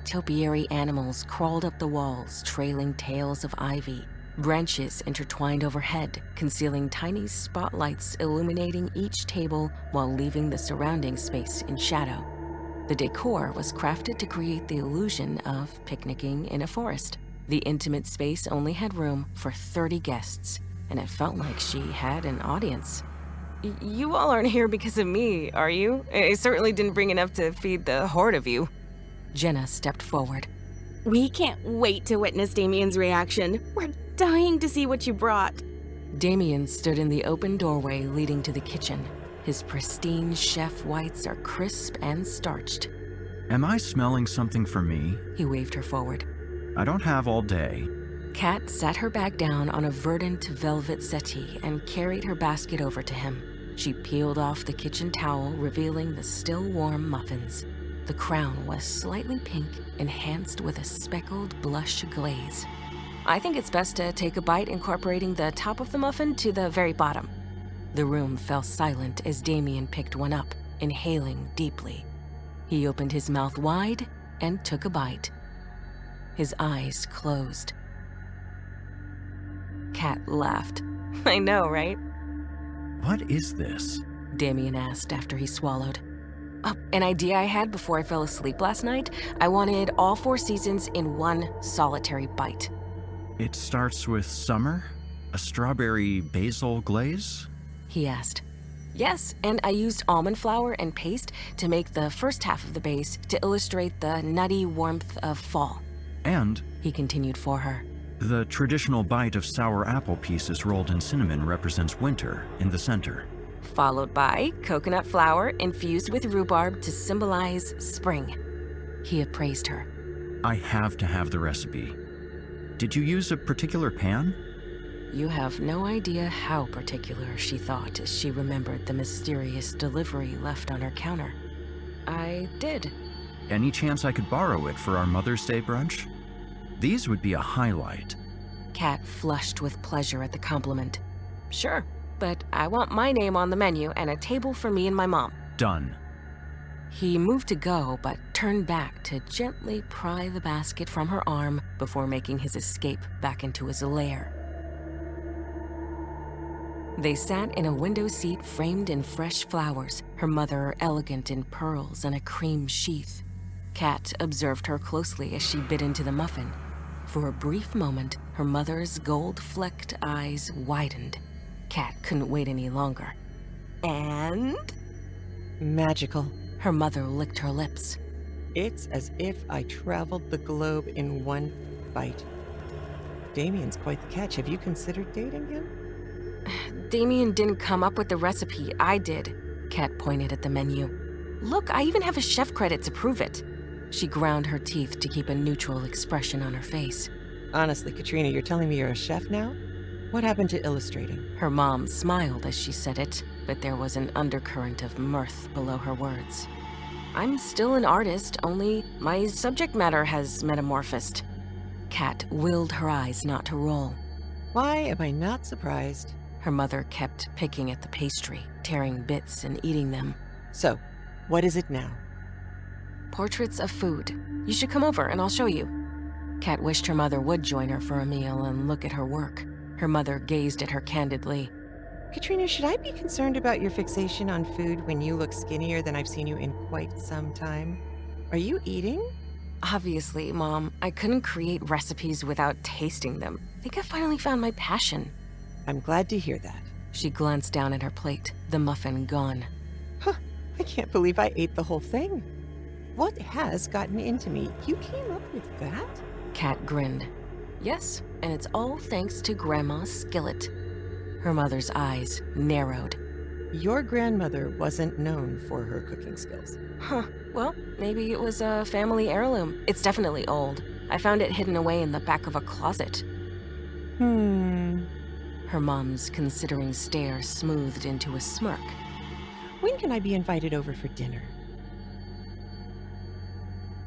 Topiary animals crawled up the walls, trailing tails of ivy. Branches intertwined overhead, concealing tiny spotlights illuminating each table while leaving the surrounding space in shadow. The decor was crafted to create the illusion of picnicking in a forest. The intimate space only had room for 30 guests, and it felt like she had an audience. You all aren't here because of me, are you? I certainly didn't bring enough to feed the horde of you. Jenna stepped forward. We can't wait to witness Damien's reaction. We're dying to see what you brought. Damien stood in the open doorway leading to the kitchen. His pristine chef whites are crisp and starched. Am I smelling something for me? He waved her forward. I don't have all day. Kat sat her back down on a verdant velvet settee and carried her basket over to him. She peeled off the kitchen towel, revealing the still warm muffins. The crown was slightly pink, enhanced with a speckled blush glaze. I think it's best to take a bite incorporating the top of the muffin to the very bottom. The room fell silent as Damien picked one up, inhaling deeply. He opened his mouth wide and took a bite. His eyes closed. Kat laughed. I know, right? What is this? Damien asked after he swallowed. An idea I had before I fell asleep last night. I wanted all 4 seasons in one solitary bite. It starts with summer? A strawberry basil glaze? He asked. Yes, and I used almond flour and paste to make the first half of the base to illustrate the nutty warmth of fall. And, he continued for her, the traditional bite of sour apple pieces rolled in cinnamon represents winter in the center. Followed by coconut flour infused with rhubarb to symbolize spring. He appraised her. I have to have the recipe. Did you use a particular pan? You have no idea how particular, she thought as she remembered the mysterious delivery left on her counter. I did. Any chance I could borrow it for our Mother's Day brunch? These would be a highlight. Kat flushed with pleasure at the compliment. Sure, but I want my name on the menu and a table for me and my mom. Done. He moved to go, but turned back to gently pry the basket from her arm before making his escape back into his lair. They sat in a window seat framed in fresh flowers, her mother elegant in pearls and a cream sheath. Kat observed her closely as she bit into the muffin. For a brief moment, her mother's gold-flecked eyes widened. Kat couldn't wait any longer. And? Magical. Her mother licked her lips. It's as if I traveled the globe in one bite. Damien's quite the catch. Have you considered dating him? Damien didn't come up with the recipe, I did. Kat pointed at the menu. Look, I even have a chef credit to prove it. She ground her teeth to keep a neutral expression on her face. Honestly, Katrina, you're telling me you're a chef now? What happened to illustrating? Her mom smiled as she said it, but there was an undercurrent of mirth below her words. I'm still an artist, only my subject matter has metamorphosed. Kat willed her eyes not to roll. Why am I not surprised? Her mother kept picking at the pastry, tearing bits and eating them. So, what is it now? Portraits of food. You should come over and I'll show you. Kat wished her mother would join her for a meal and look at her work. Her mother gazed at her candidly. Katrina, should I be concerned about your fixation on food when you look skinnier than I've seen you in quite some time? Are you eating? Obviously, Mom. I couldn't create recipes without tasting them. I think I finally found my passion. I'm glad to hear that. She glanced down at her plate, the muffin gone. Huh, I can't believe I ate the whole thing. What has gotten into me? You came up with that? Kat grinned. Yes, and it's all thanks to Grandma's skillet. Her mother's eyes narrowed. Your grandmother wasn't known for her cooking skills. Huh, well, maybe it was a family heirloom. It's definitely old. I found it hidden away in the back of a closet. Her mom's considering stare smoothed into a smirk. When can I be invited over for dinner?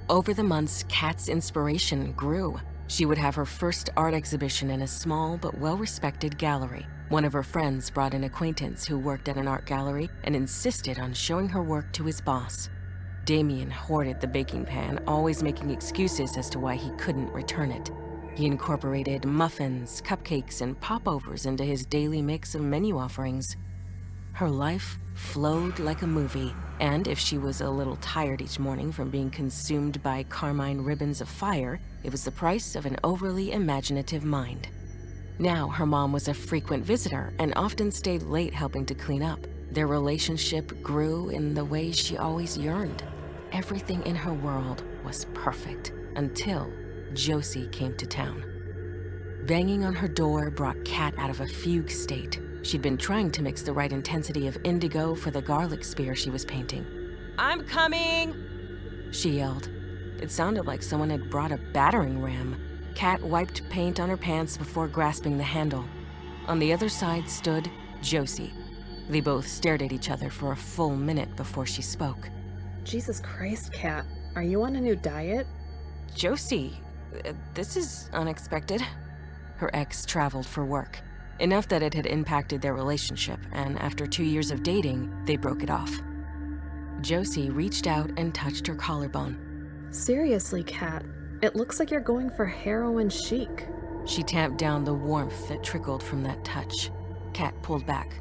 Over the months, Kat's inspiration grew. She would have her first art exhibition in a small but well-respected gallery. One of her friends brought an acquaintance who worked at an art gallery and insisted on showing her work to his boss. Damien hoarded the baking pan, always making excuses as to why he couldn't return it. He incorporated muffins, cupcakes, and popovers into his daily mix of menu offerings. Her life flowed like a movie, and if she was a little tired each morning from being consumed by carmine ribbons of fire, it was the price of an overly imaginative mind. Now her mom was a frequent visitor and often stayed late helping to clean up. Their relationship grew in the way she always yearned. Everything in her world was perfect until Josie came to town. Banging on her door brought Kat out of a fugue state. She'd been trying to mix the right intensity of indigo for the garlic spear she was painting. "I'm coming!" she yelled. It sounded like someone had brought a battering ram. Kat wiped paint on her pants before grasping the handle. On the other side stood Josie. They both stared at each other for a full minute before she spoke. Jesus Christ, Kat. Are you on a new diet? Josie, this is unexpected. Her ex traveled for work. Enough that it had impacted their relationship, and after 2 years of dating, they broke it off. Josie reached out and touched her collarbone. Seriously, Kat. It looks like you're going for heroin chic. She tamped down the warmth that trickled from that touch. Kat pulled back.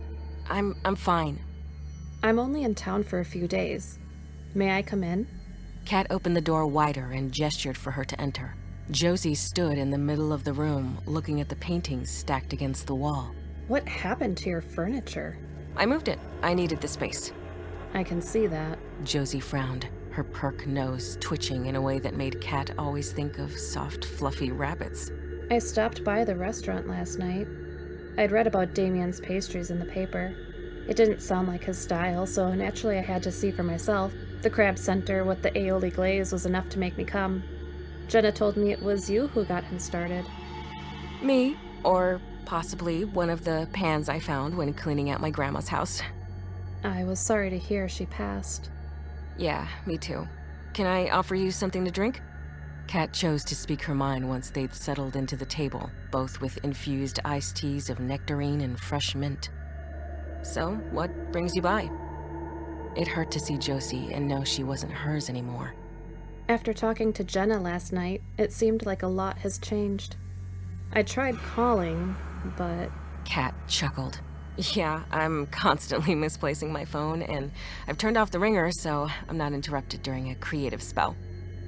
I'm fine. I'm only in town for a few days. May I come in? Kat opened the door wider and gestured for her to enter. Josie stood in the middle of the room, looking at the paintings stacked against the wall. What happened to your furniture? I moved it. I needed the space. I can see that. Josie frowned, her perk nose twitching in a way that made Kat always think of soft, fluffy rabbits. I stopped by the restaurant last night. I'd read about Damien's pastries in the paper. It didn't sound like his style, so naturally I had to see for myself. The crab center with the aioli glaze was enough to make me come. Jenna told me it was you who got him started. Me, or possibly one of the pans I found when cleaning out my grandma's house. I was sorry to hear she passed. Yeah, me too. Can I offer you something to drink? Kat chose to speak her mind once they'd settled into the table, both with infused iced teas of nectarine and fresh mint. So, what brings you by? It hurt to see Josie and know she wasn't hers anymore. After talking to Jenna last night, it seemed like a lot has changed. I tried calling, but... Kat chuckled. Yeah, I'm constantly misplacing my phone, and I've turned off the ringer, so I'm not interrupted during a creative spell.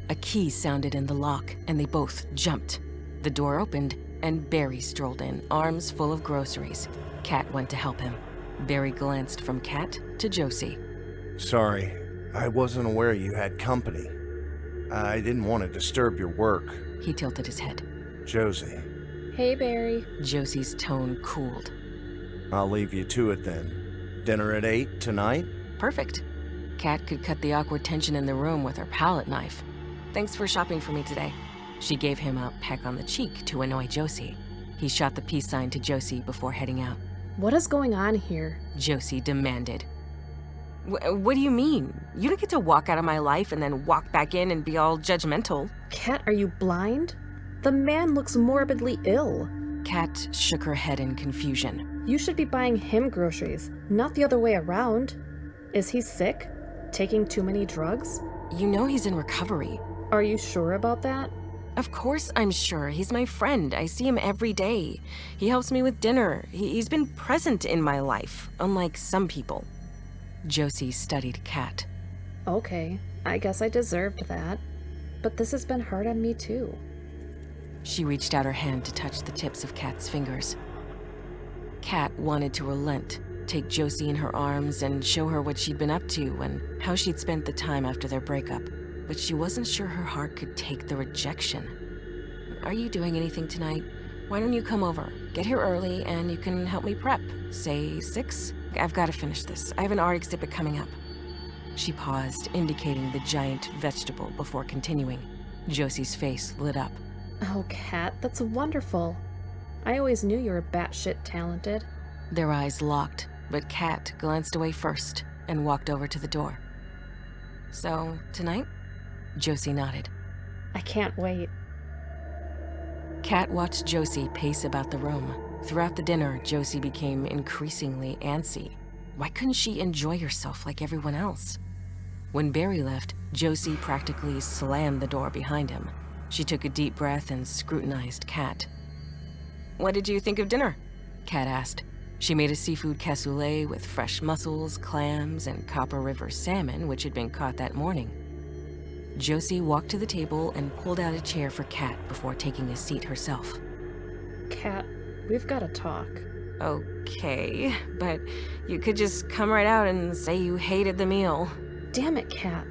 A key sounded in the lock, and they both jumped. The door opened, and Barry strolled in, arms full of groceries. Kat went to help him. Barry glanced from Kat to Josie. Sorry, I wasn't aware you had company. I didn't want to disturb your work. He tilted his head. Josie. Hey, Barry. Josie's tone cooled. I'll leave you to it then. Dinner at 8 tonight? Perfect. Kat could cut the awkward tension in the room with her palette knife. Thanks for shopping for me today. She gave him a peck on the cheek to annoy Josie. He shot the peace sign to Josie before heading out. What is going on here? Josie demanded. What do you mean? You don't get to walk out of my life and then walk back in and be all judgmental. Kat, are you blind? The man looks morbidly ill. Kat shook her head in confusion. You should be buying him groceries, not the other way around. Is he sick? Taking too many drugs? You know he's in recovery. Are you sure about that? Of course I'm sure. He's my friend. I see him every day. He helps me with dinner. He's been present in my life, unlike some people. Josie studied Kat. Okay, I guess I deserved that. But this has been hard on me too. She reached out her hand to touch the tips of Kat's fingers. Kat wanted to relent, take Josie in her arms and show her what she'd been up to and how she'd spent the time after their breakup. But she wasn't sure her heart could take the rejection. Are you doing anything tonight? Why don't you come over? Get here early and you can help me prep. Say 6? I've got to finish this. I have an art exhibit coming up. She paused, indicating the giant vegetable before continuing. Josie's face lit up. Oh, Kat, that's wonderful. I always knew you were batshit talented. Their eyes locked, but Kat glanced away first and walked over to the door. So, tonight? Josie nodded. I can't wait. Kat watched Josie pace about the room. Throughout the dinner, Josie became increasingly antsy. Why couldn't she enjoy herself like everyone else? When Barry left, Josie practically slammed the door behind him. She took a deep breath and scrutinized Kat. What did you think of dinner? Kat asked. She made a seafood cassoulet with fresh mussels, clams, and Copper River salmon, which had been caught that morning. Josie walked to the table and pulled out a chair for Kat before taking a seat herself. Kat, we've got to talk. Okay, but you could just come right out and say you hated the meal. Damn it, Kat.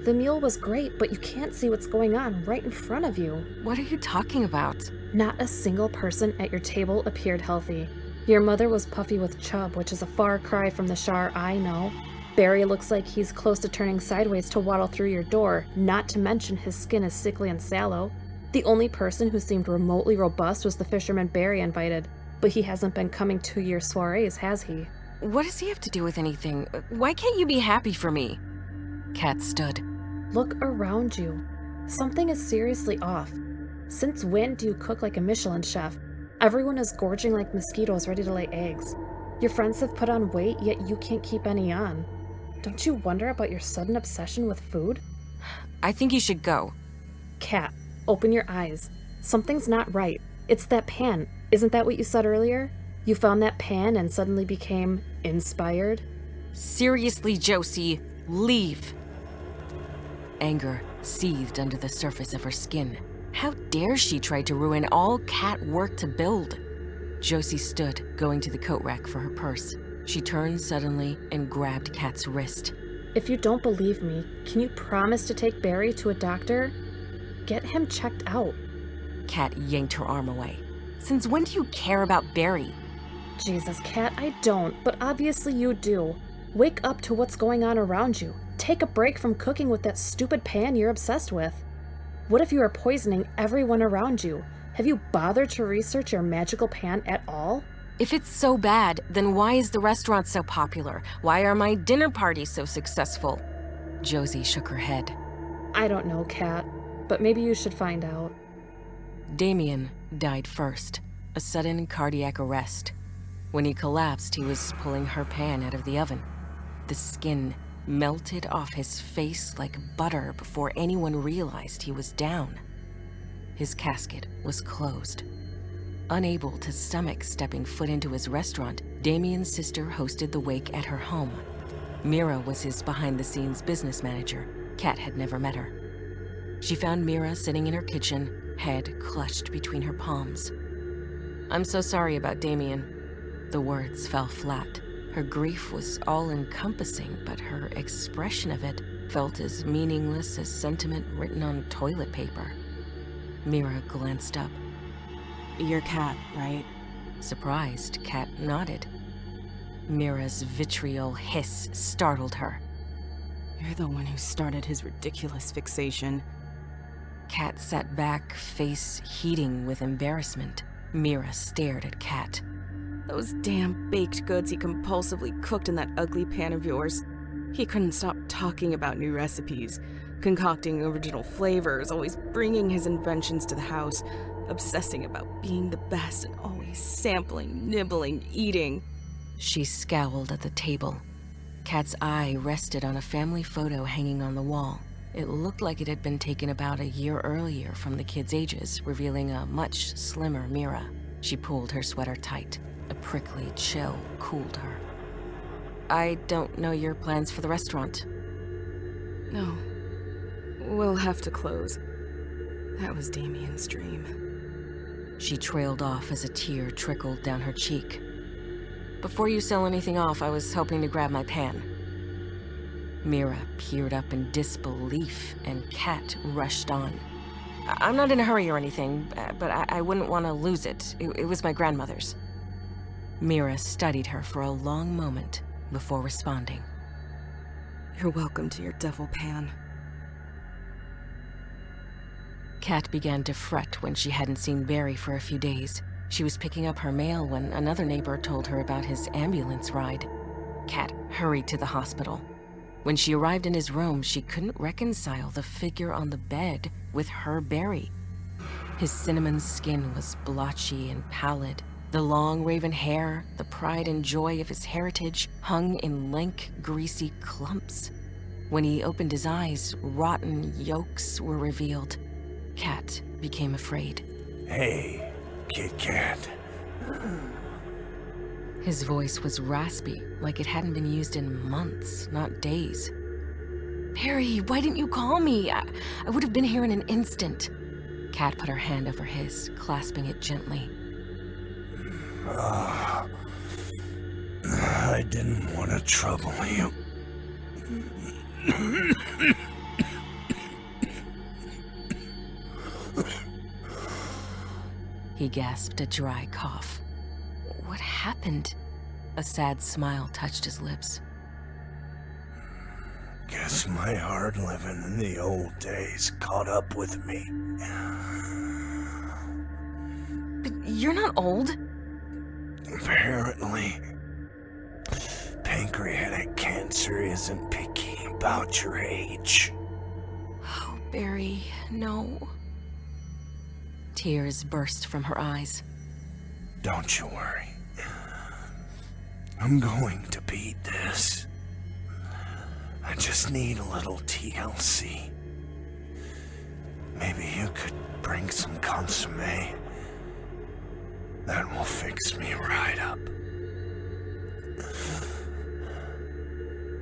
The meal was great, but you can't see what's going on right in front of you. What are you talking about? Not a single person at your table appeared healthy. Your mother was puffy with chub, which is a far cry from the Shar I know. Barry looks like he's close to turning sideways to waddle through your door, not to mention his skin is sickly and sallow. The only person who seemed remotely robust was the fisherman Barry invited, but he hasn't been coming to your soirees, has he? What does he have to do with anything? Why can't you be happy for me? Kat stood. Look around you. Something is seriously off. Since when do you cook like a Michelin chef? Everyone is gorging like mosquitoes ready to lay eggs. Your friends have put on weight, yet you can't keep any on. Don't you wonder about your sudden obsession with food? I think you should go. Kat, open your eyes. Something's not right. It's that pan. Isn't that what you said earlier? You found that pan and suddenly became inspired? Seriously, Josie, leave. Anger seethed under the surface of her skin. How dare she try to ruin all Kat worked to build? Josie stood, going to the coat rack for her purse. She turned suddenly and grabbed Kat's wrist. If you don't believe me, can you promise to take Barry to a doctor? Get him checked out. Kat yanked her arm away. Since when do you care about Barry? Jesus, Kat, I don't, but obviously you do. Wake up to what's going on around you. Take a break from cooking with that stupid pan you're obsessed with. What if you are poisoning everyone around you? Have you bothered to research your magical pan at all? If it's so bad, then why is the restaurant so popular? Why are my dinner parties so successful? Josie shook her head. I don't know, Kat, but maybe you should find out. Damien died first, a sudden cardiac arrest. When he collapsed, he was pulling her pan out of the oven. The skin melted off his face like butter before anyone realized he was down. His casket was closed. Unable to stomach stepping foot into his restaurant, Damien's sister hosted the wake at her home. Mira was his behind-the-scenes business manager. Kat had never met her. She found Mira sitting in her kitchen, head clutched between her palms. "I'm so sorry about Damien." The words fell flat. Her grief was all-encompassing, but her expression of it felt as meaningless as sentiment written on toilet paper. Mira glanced up. "You're Kat, right?" Surprised, Kat nodded. Mira's vitriol hiss startled her. "You're the one who started his ridiculous fixation." Kat sat back, face heating with embarrassment. Mira stared at Kat. "Those damn baked goods he compulsively cooked in that ugly pan of yours. He couldn't stop talking about new recipes, concocting original flavors, always bringing his inventions to the house, obsessing about being the best and always sampling, nibbling, eating." She scowled at the table. Kat's eye rested on a family photo hanging on the wall. It looked like it had been taken about a year earlier from the kids' ages, revealing a much slimmer Mira. She pulled her sweater tight. A prickly chill cooled her. "I don't know your plans for the restaurant." "No. We'll have to close. That was Damien's dream." She trailed off as a tear trickled down her cheek. "Before you sell anything off, I was hoping to grab my pan." Mira peered up in disbelief, and Kat rushed on. "I'm not in a hurry or anything, but I wouldn't want to lose it. It was my grandmother's." Mira studied her for a long moment before responding. "You're welcome to your devil pan." Kat began to fret when she hadn't seen Barry for a few days. She was picking up her mail when another neighbor told her about his ambulance ride. Kat hurried to the hospital. When she arrived in his room, she couldn't reconcile the figure on the bed with her Barry. His cinnamon skin was blotchy and pallid. The long raven hair, the pride and joy of his heritage, hung in lank, greasy clumps. When he opened his eyes, rotten yolks were revealed. Kat became afraid. "Hey, Kit Kat." His voice was raspy, like it hadn't been used in months, not days. "Barry, why didn't you call me? I would have been here in an instant." Kat put her hand over his, clasping it gently. I didn't want to trouble you. He gasped a dry cough. What happened? A sad smile touched his lips. Guess my hard living in the old days caught up with me. But you're not old. Apparently, pancreatic cancer isn't picky about your age. Oh, Barry, no. Tears burst from her eyes. Don't you worry. I'm going to beat this. I just need a little TLC. Maybe you could bring some consommé. That will fix me right up.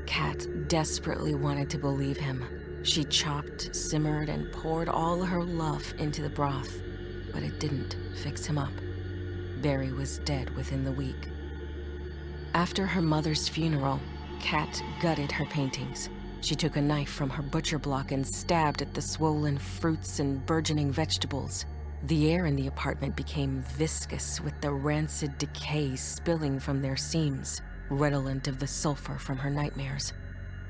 Kat desperately wanted to believe him. She chopped, simmered, and poured all her love into the broth, but it didn't fix him up. Barry was dead within the week. After her mother's funeral, Kat gutted her paintings. She took a knife from her butcher block and stabbed at the swollen fruits and burgeoning vegetables. The air in the apartment became viscous with the rancid decay spilling from their seams, redolent of the sulfur from her nightmares.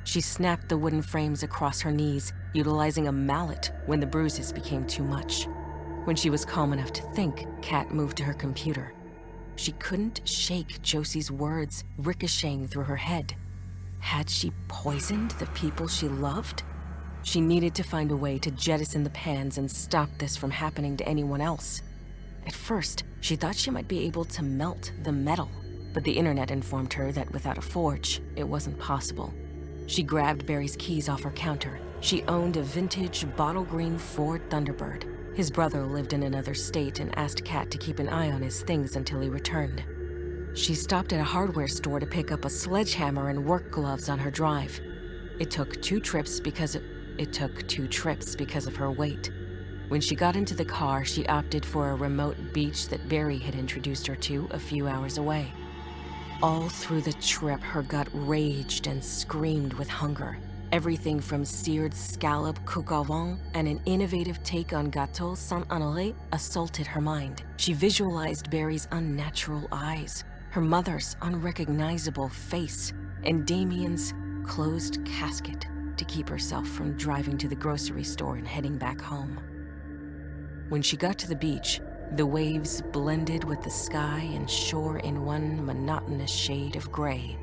She snapped the wooden frames across her knees, utilizing a mallet when the bruises became too much. When she was calm enough to think, Kat moved to her computer. She couldn't shake Josie's words ricocheting through her head. Had she poisoned the people she loved? She needed to find a way to jettison the pans and stop this from happening to anyone else. At first, she thought she might be able to melt the metal, but the internet informed her that without a forge, it wasn't possible. She grabbed Barry's keys off her counter. She owned a vintage bottle green Ford Thunderbird. His brother lived in another state and asked Kat to keep an eye on his things until he returned. She stopped at a hardware store to pick up a sledgehammer and work gloves on her drive. It took two trips because of her weight. When she got into the car, she opted for a remote beach that Barry had introduced her to a few hours away. All through the trip, her gut raged and screamed with hunger. Everything from seared scallop coq au vin and an innovative take on gâteau Saint-Honoré assaulted her mind. She visualized Barry's unnatural eyes, her mother's unrecognizable face, and Damien's closed casket to keep herself from driving to the grocery store and heading back home. When she got to the beach, the waves blended with the sky and shore in one monotonous shade of gray.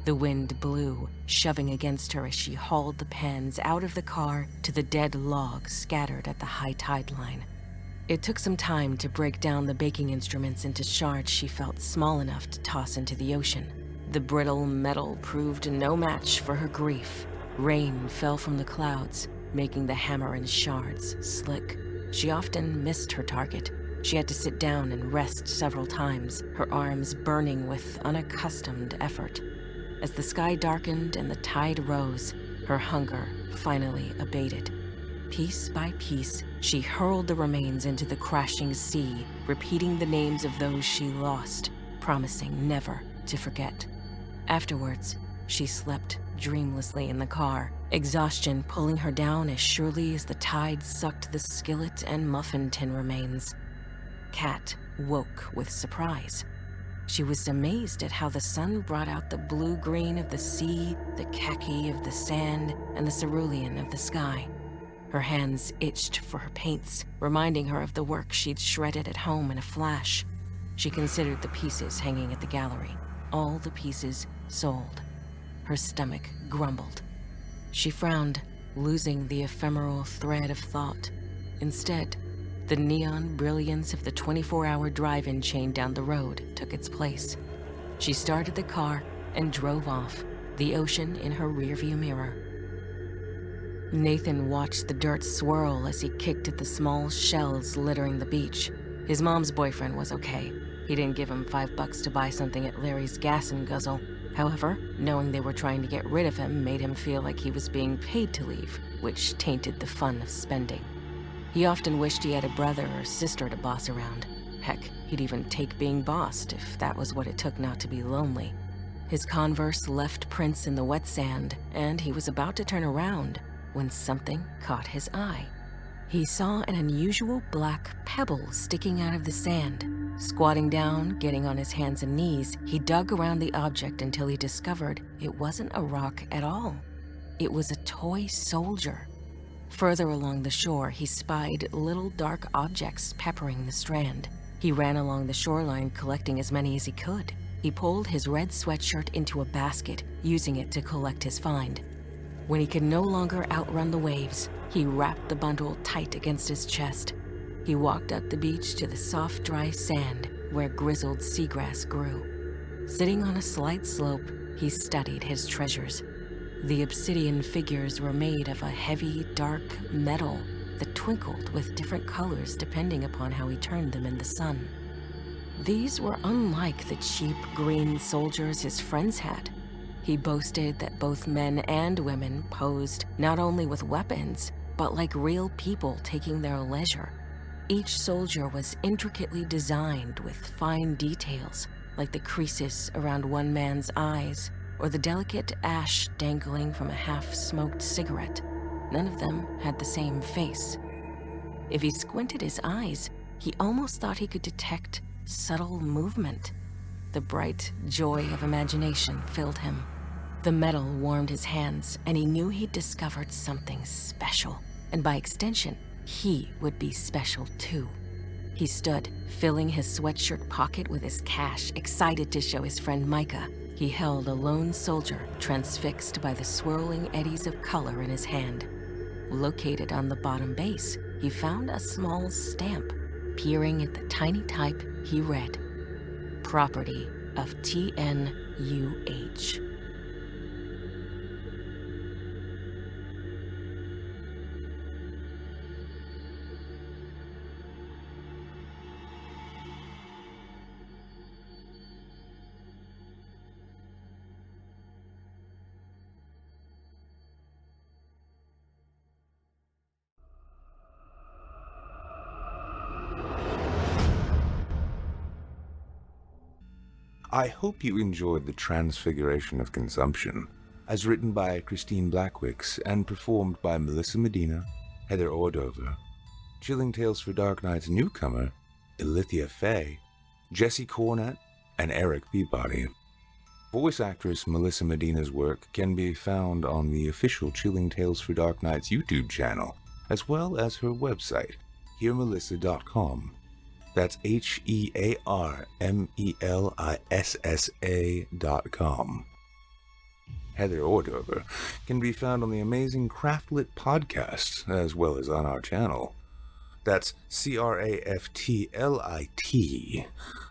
The wind blew, shoving against her as she hauled the pans out of the car to the dead logs scattered at the high tide line. It took some time to break down the baking instruments into shards she felt small enough to toss into the ocean. The brittle metal proved no match for her grief. Rain fell from the clouds, making the hammer and shards slick. She often missed her target. She had to sit down and rest several times, her arms burning with unaccustomed effort. As the sky darkened and the tide rose, her hunger finally abated. Piece by piece, she hurled the remains into the crashing sea, repeating the names of those she lost, promising never to forget. Afterwards, she slept dreamlessly in the car, exhaustion pulling her down as surely as the tide sucked the skillet and muffin tin remains. Kat woke with surprise. She was amazed at how the sun brought out the blue-green of the sea, the khaki of the sand, and the cerulean of the sky. Her hands itched for her paints, reminding her of the work she'd shredded at home in a flash. She considered the pieces hanging at the gallery, all the pieces sold. Her stomach grumbled. She frowned, losing the ephemeral thread of thought. Instead, the neon brilliance of the 24-hour drive-in chain down the road took its place. She started the car and drove off, the ocean in her rearview mirror. Nathan watched the dirt swirl as he kicked at the small shells littering the beach. His mom's boyfriend was okay. He didn't give him $5 to buy something at Larry's Gas and Guzzle. However, knowing they were trying to get rid of him made him feel like he was being paid to leave, which tainted the fun of spending. He often wished he had a brother or sister to boss around. Heck, he'd even take being bossed if that was what it took not to be lonely. His Converse left prints in the wet sand, and he was about to turn around when something caught his eye. He saw an unusual black pebble sticking out of the sand. Squatting down, getting on his hands and knees, he dug around the object until he discovered it wasn't a rock at all. It was a toy soldier. Further along the shore, he spied little dark objects peppering the strand. He ran along the shoreline collecting as many as he could. He pulled his red sweatshirt into a basket, using it to collect his find. When he could no longer outrun the waves, he wrapped the bundle tight against his chest. He walked up the beach to the soft, dry sand where grizzled seagrass grew. Sitting on a slight slope, he studied his treasures. The obsidian figures were made of a heavy, dark metal that twinkled with different colors depending upon how he turned them in the sun. These were unlike the cheap green soldiers his friends had. He boasted that both men and women posed not only with weapons, but like real people taking their leisure. Each soldier was intricately designed with fine details, like the creases around one man's eyes, or the delicate ash dangling from a half-smoked cigarette. None of them had the same face. If he squinted his eyes, he almost thought he could detect subtle movement. The bright joy of imagination filled him. The metal warmed his hands, and he knew he'd discovered something special. And by extension, he would be special too. He stood, filling his sweatshirt pocket with his cash, excited to show his friend Micah. He held a lone soldier transfixed by the swirling eddies of color in his hand. Located on the bottom base, he found a small stamp. Peering at the tiny type, he read, "Property of TNUH." I hope you enjoyed The Transfiguration of Consumption, as written by Christine Blackwicks and performed by Melissa Medina, Heather Ordover, Chilling Tales for Dark Nights newcomer Elithia Faye, Jesse Cornett, and Eric Peabody. Voice actress Melissa Medina's work can be found on the official Chilling Tales for Dark Nights YouTube channel, as well as her website, hearmelissa.com. That's HearMelissa.com. Heather Ordover can be found on the amazing Craftlit podcast, as well as on our channel. That's CRAFTLIT.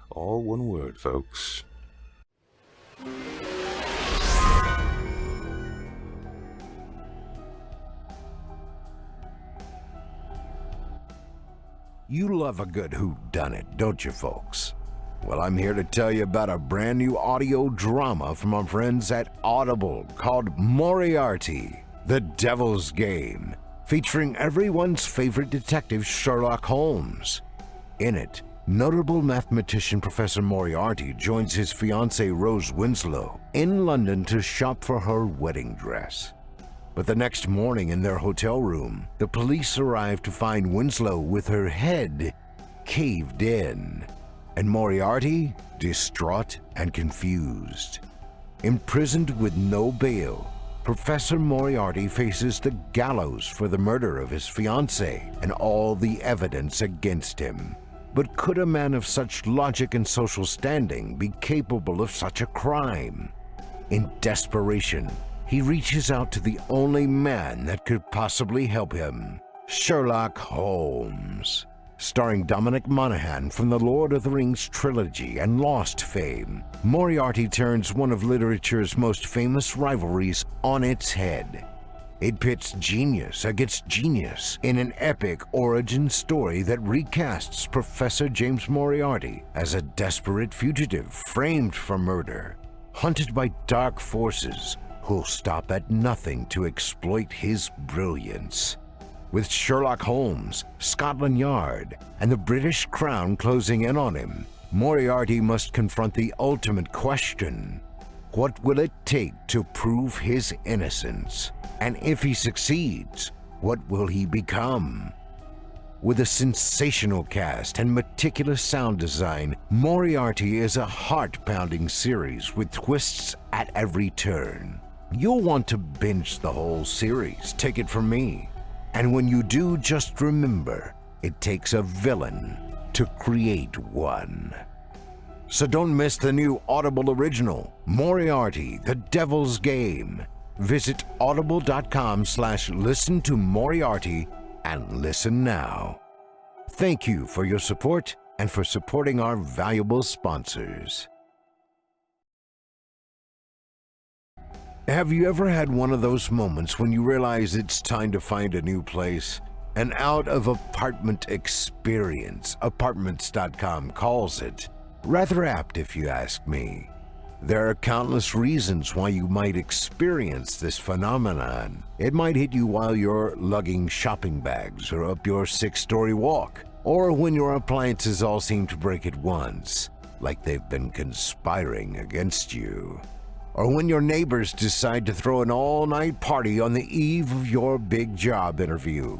All one word, folks. You love a good whodunit, don't you, folks? Well, I'm here to tell you about a brand new audio drama from our friends at Audible called Moriarty, The Devil's Game, featuring everyone's favorite detective, Sherlock Holmes. In it, notable mathematician Professor Moriarty joins his fiancée Rose Winslow in London to shop for her wedding dress. But the next morning in their hotel room, the police arrive to find Winslow with her head caved in, and Moriarty distraught and confused. Imprisoned with no bail, Professor Moriarty faces the gallows for the murder of his fiancée and all the evidence against him. But could a man of such logic and social standing be capable of such a crime? In desperation, he reaches out to the only man that could possibly help him, Sherlock Holmes. Starring Dominic Monaghan from the Lord of the Rings trilogy and Lost fame, Moriarty turns one of literature's most famous rivalries on its head. It pits genius against genius in an epic origin story that recasts Professor James Moriarty as a desperate fugitive framed for murder, hunted by dark forces who'll stop at nothing to exploit his brilliance. With Sherlock Holmes, Scotland Yard, and the British Crown closing in on him, Moriarty must confront the ultimate question: what will it take to prove his innocence? And if he succeeds, what will he become? With a sensational cast and meticulous sound design, Moriarty is a heart-pounding series with twists at every turn. You'll want to binge the whole series, take it from me. And when you do, just remember, it takes a villain to create one. So don't miss the new Audible original, Moriarty, The Devil's Game. Visit audible.com/listen to Moriarty and listen now. Thank you for your support and for supporting our valuable sponsors. Have you ever had one of those moments when you realize it's time to find a new place? An out-of-apartment experience, Apartments.com calls it. Rather apt, if you ask me. There are countless reasons why you might experience this phenomenon. It might hit you while you're lugging shopping bags or up your 6-story walk, or when your appliances all seem to break at once, like they've been conspiring against you. Or when your neighbors decide to throw an all-night party on the eve of your big job interview.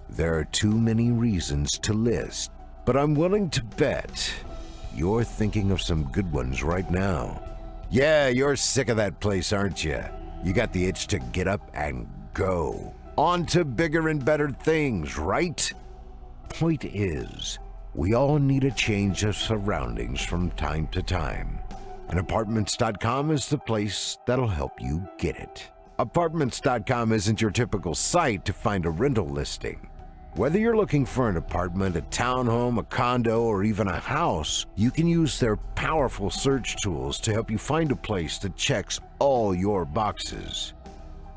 There are too many reasons to list, but I'm willing to bet you're thinking of some good ones right now. Yeah, you're sick of that place, aren't you? You got the itch to get up and go. On to bigger and better things, right? Point is, we all need a change of surroundings from time to time. And Apartments.com is the place that'll help you get it. Apartments.com isn't your typical site to find a rental listing. Whether you're looking for an apartment, a townhome, a condo, or even a house, you can use their powerful search tools to help you find a place that checks all your boxes.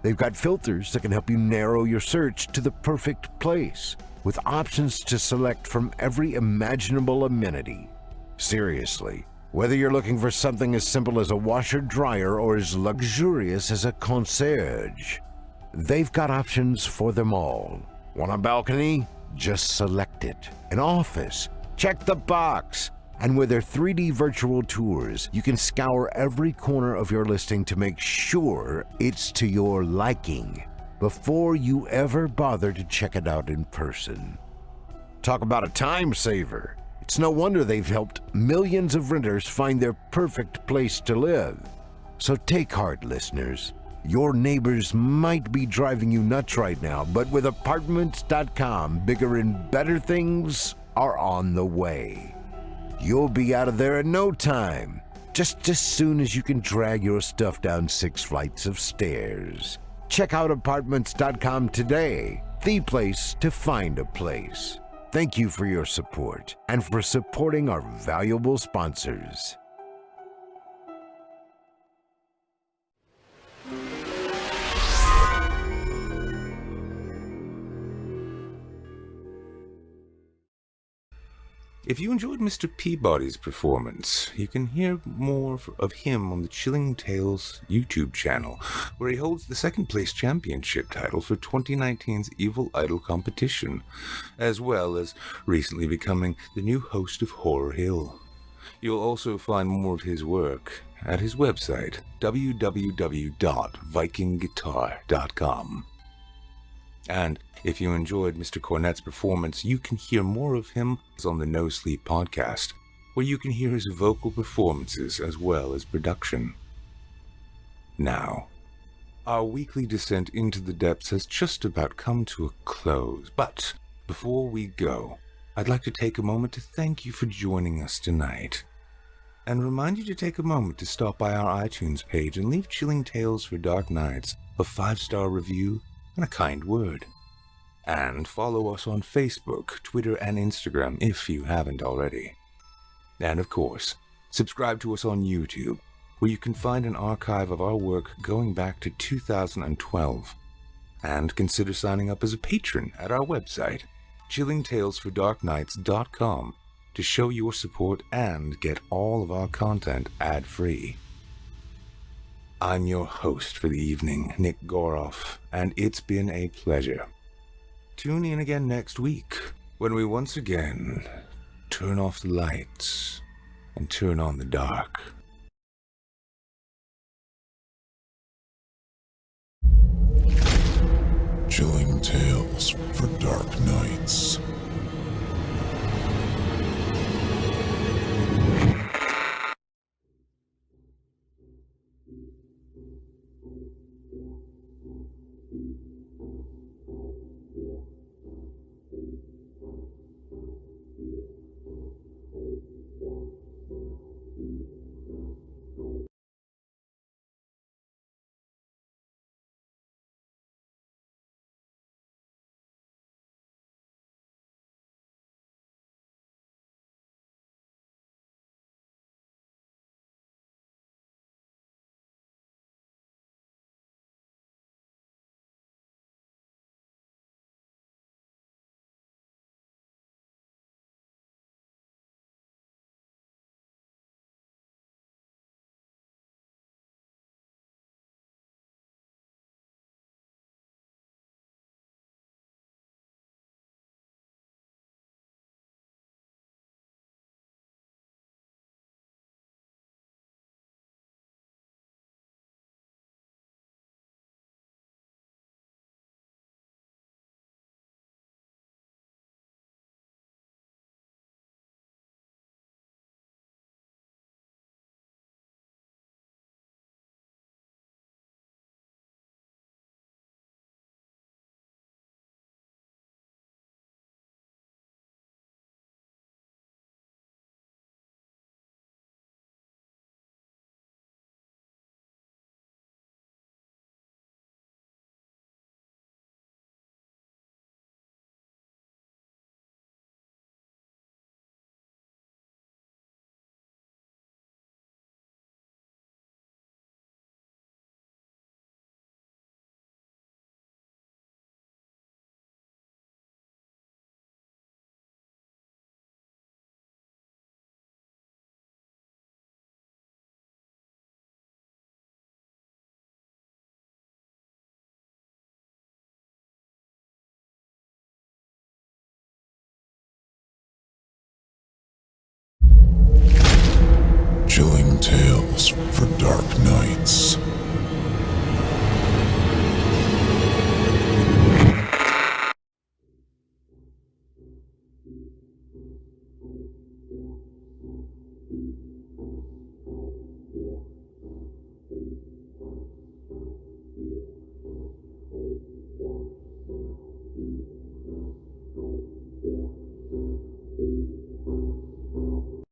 They've got filters that can help you narrow your search to the perfect place, with options to select from every imaginable amenity. Seriously, whether you're looking for something as simple as a washer-dryer or as luxurious as a concierge, they've got options for them all. Want a balcony? Just select it. An office? Check the box. And with their 3D virtual tours, you can scour every corner of your listing to make sure it's to your liking before you ever bother to check it out in person. Talk about a time saver. It's no wonder they've helped millions of renters find their perfect place to live. So take heart, listeners. Your neighbors might be driving you nuts right now, but with Apartments.com, bigger and better things are on the way. You'll be out of there in no time, just as soon as you can drag your stuff down 6 flights of stairs. Check out Apartments.com today, the place to find a place. Thank you for your support and for supporting our valuable sponsors. If you enjoyed Mr. Peabody's performance, you can hear more of him on the Chilling Tales YouTube channel, where he holds the second place championship title for 2019's Evil Idol competition, as well as recently becoming the new host of Horror Hill. You'll also find more of his work at his website, www.vikingguitar.com. And if you enjoyed Mr. Cornett's performance, you can hear more of him on the NoSleep podcast, where you can hear his vocal performances as well as production. Now, our weekly descent into the depths has just about come to a close, but before we go, I'd like to take a moment to thank you for joining us tonight, and remind you to take a moment to stop by our iTunes page and leave Chilling Tales for Dark Nights a 5-star review and a kind word. And follow us on Facebook, Twitter, and Instagram if you haven't already. And of course, subscribe to us on YouTube, where you can find an archive of our work going back to 2012. And consider signing up as a patron at our website, chillingtalesfordarknights.com, to show your support and get all of our content ad-free. I'm your host for the evening, Nick Goroff, and it's been a pleasure. Tune in again next week, when we once again turn off the lights and turn on the dark. Chilling Tales for Dark Nights. Chilling Tales for Dark Nights.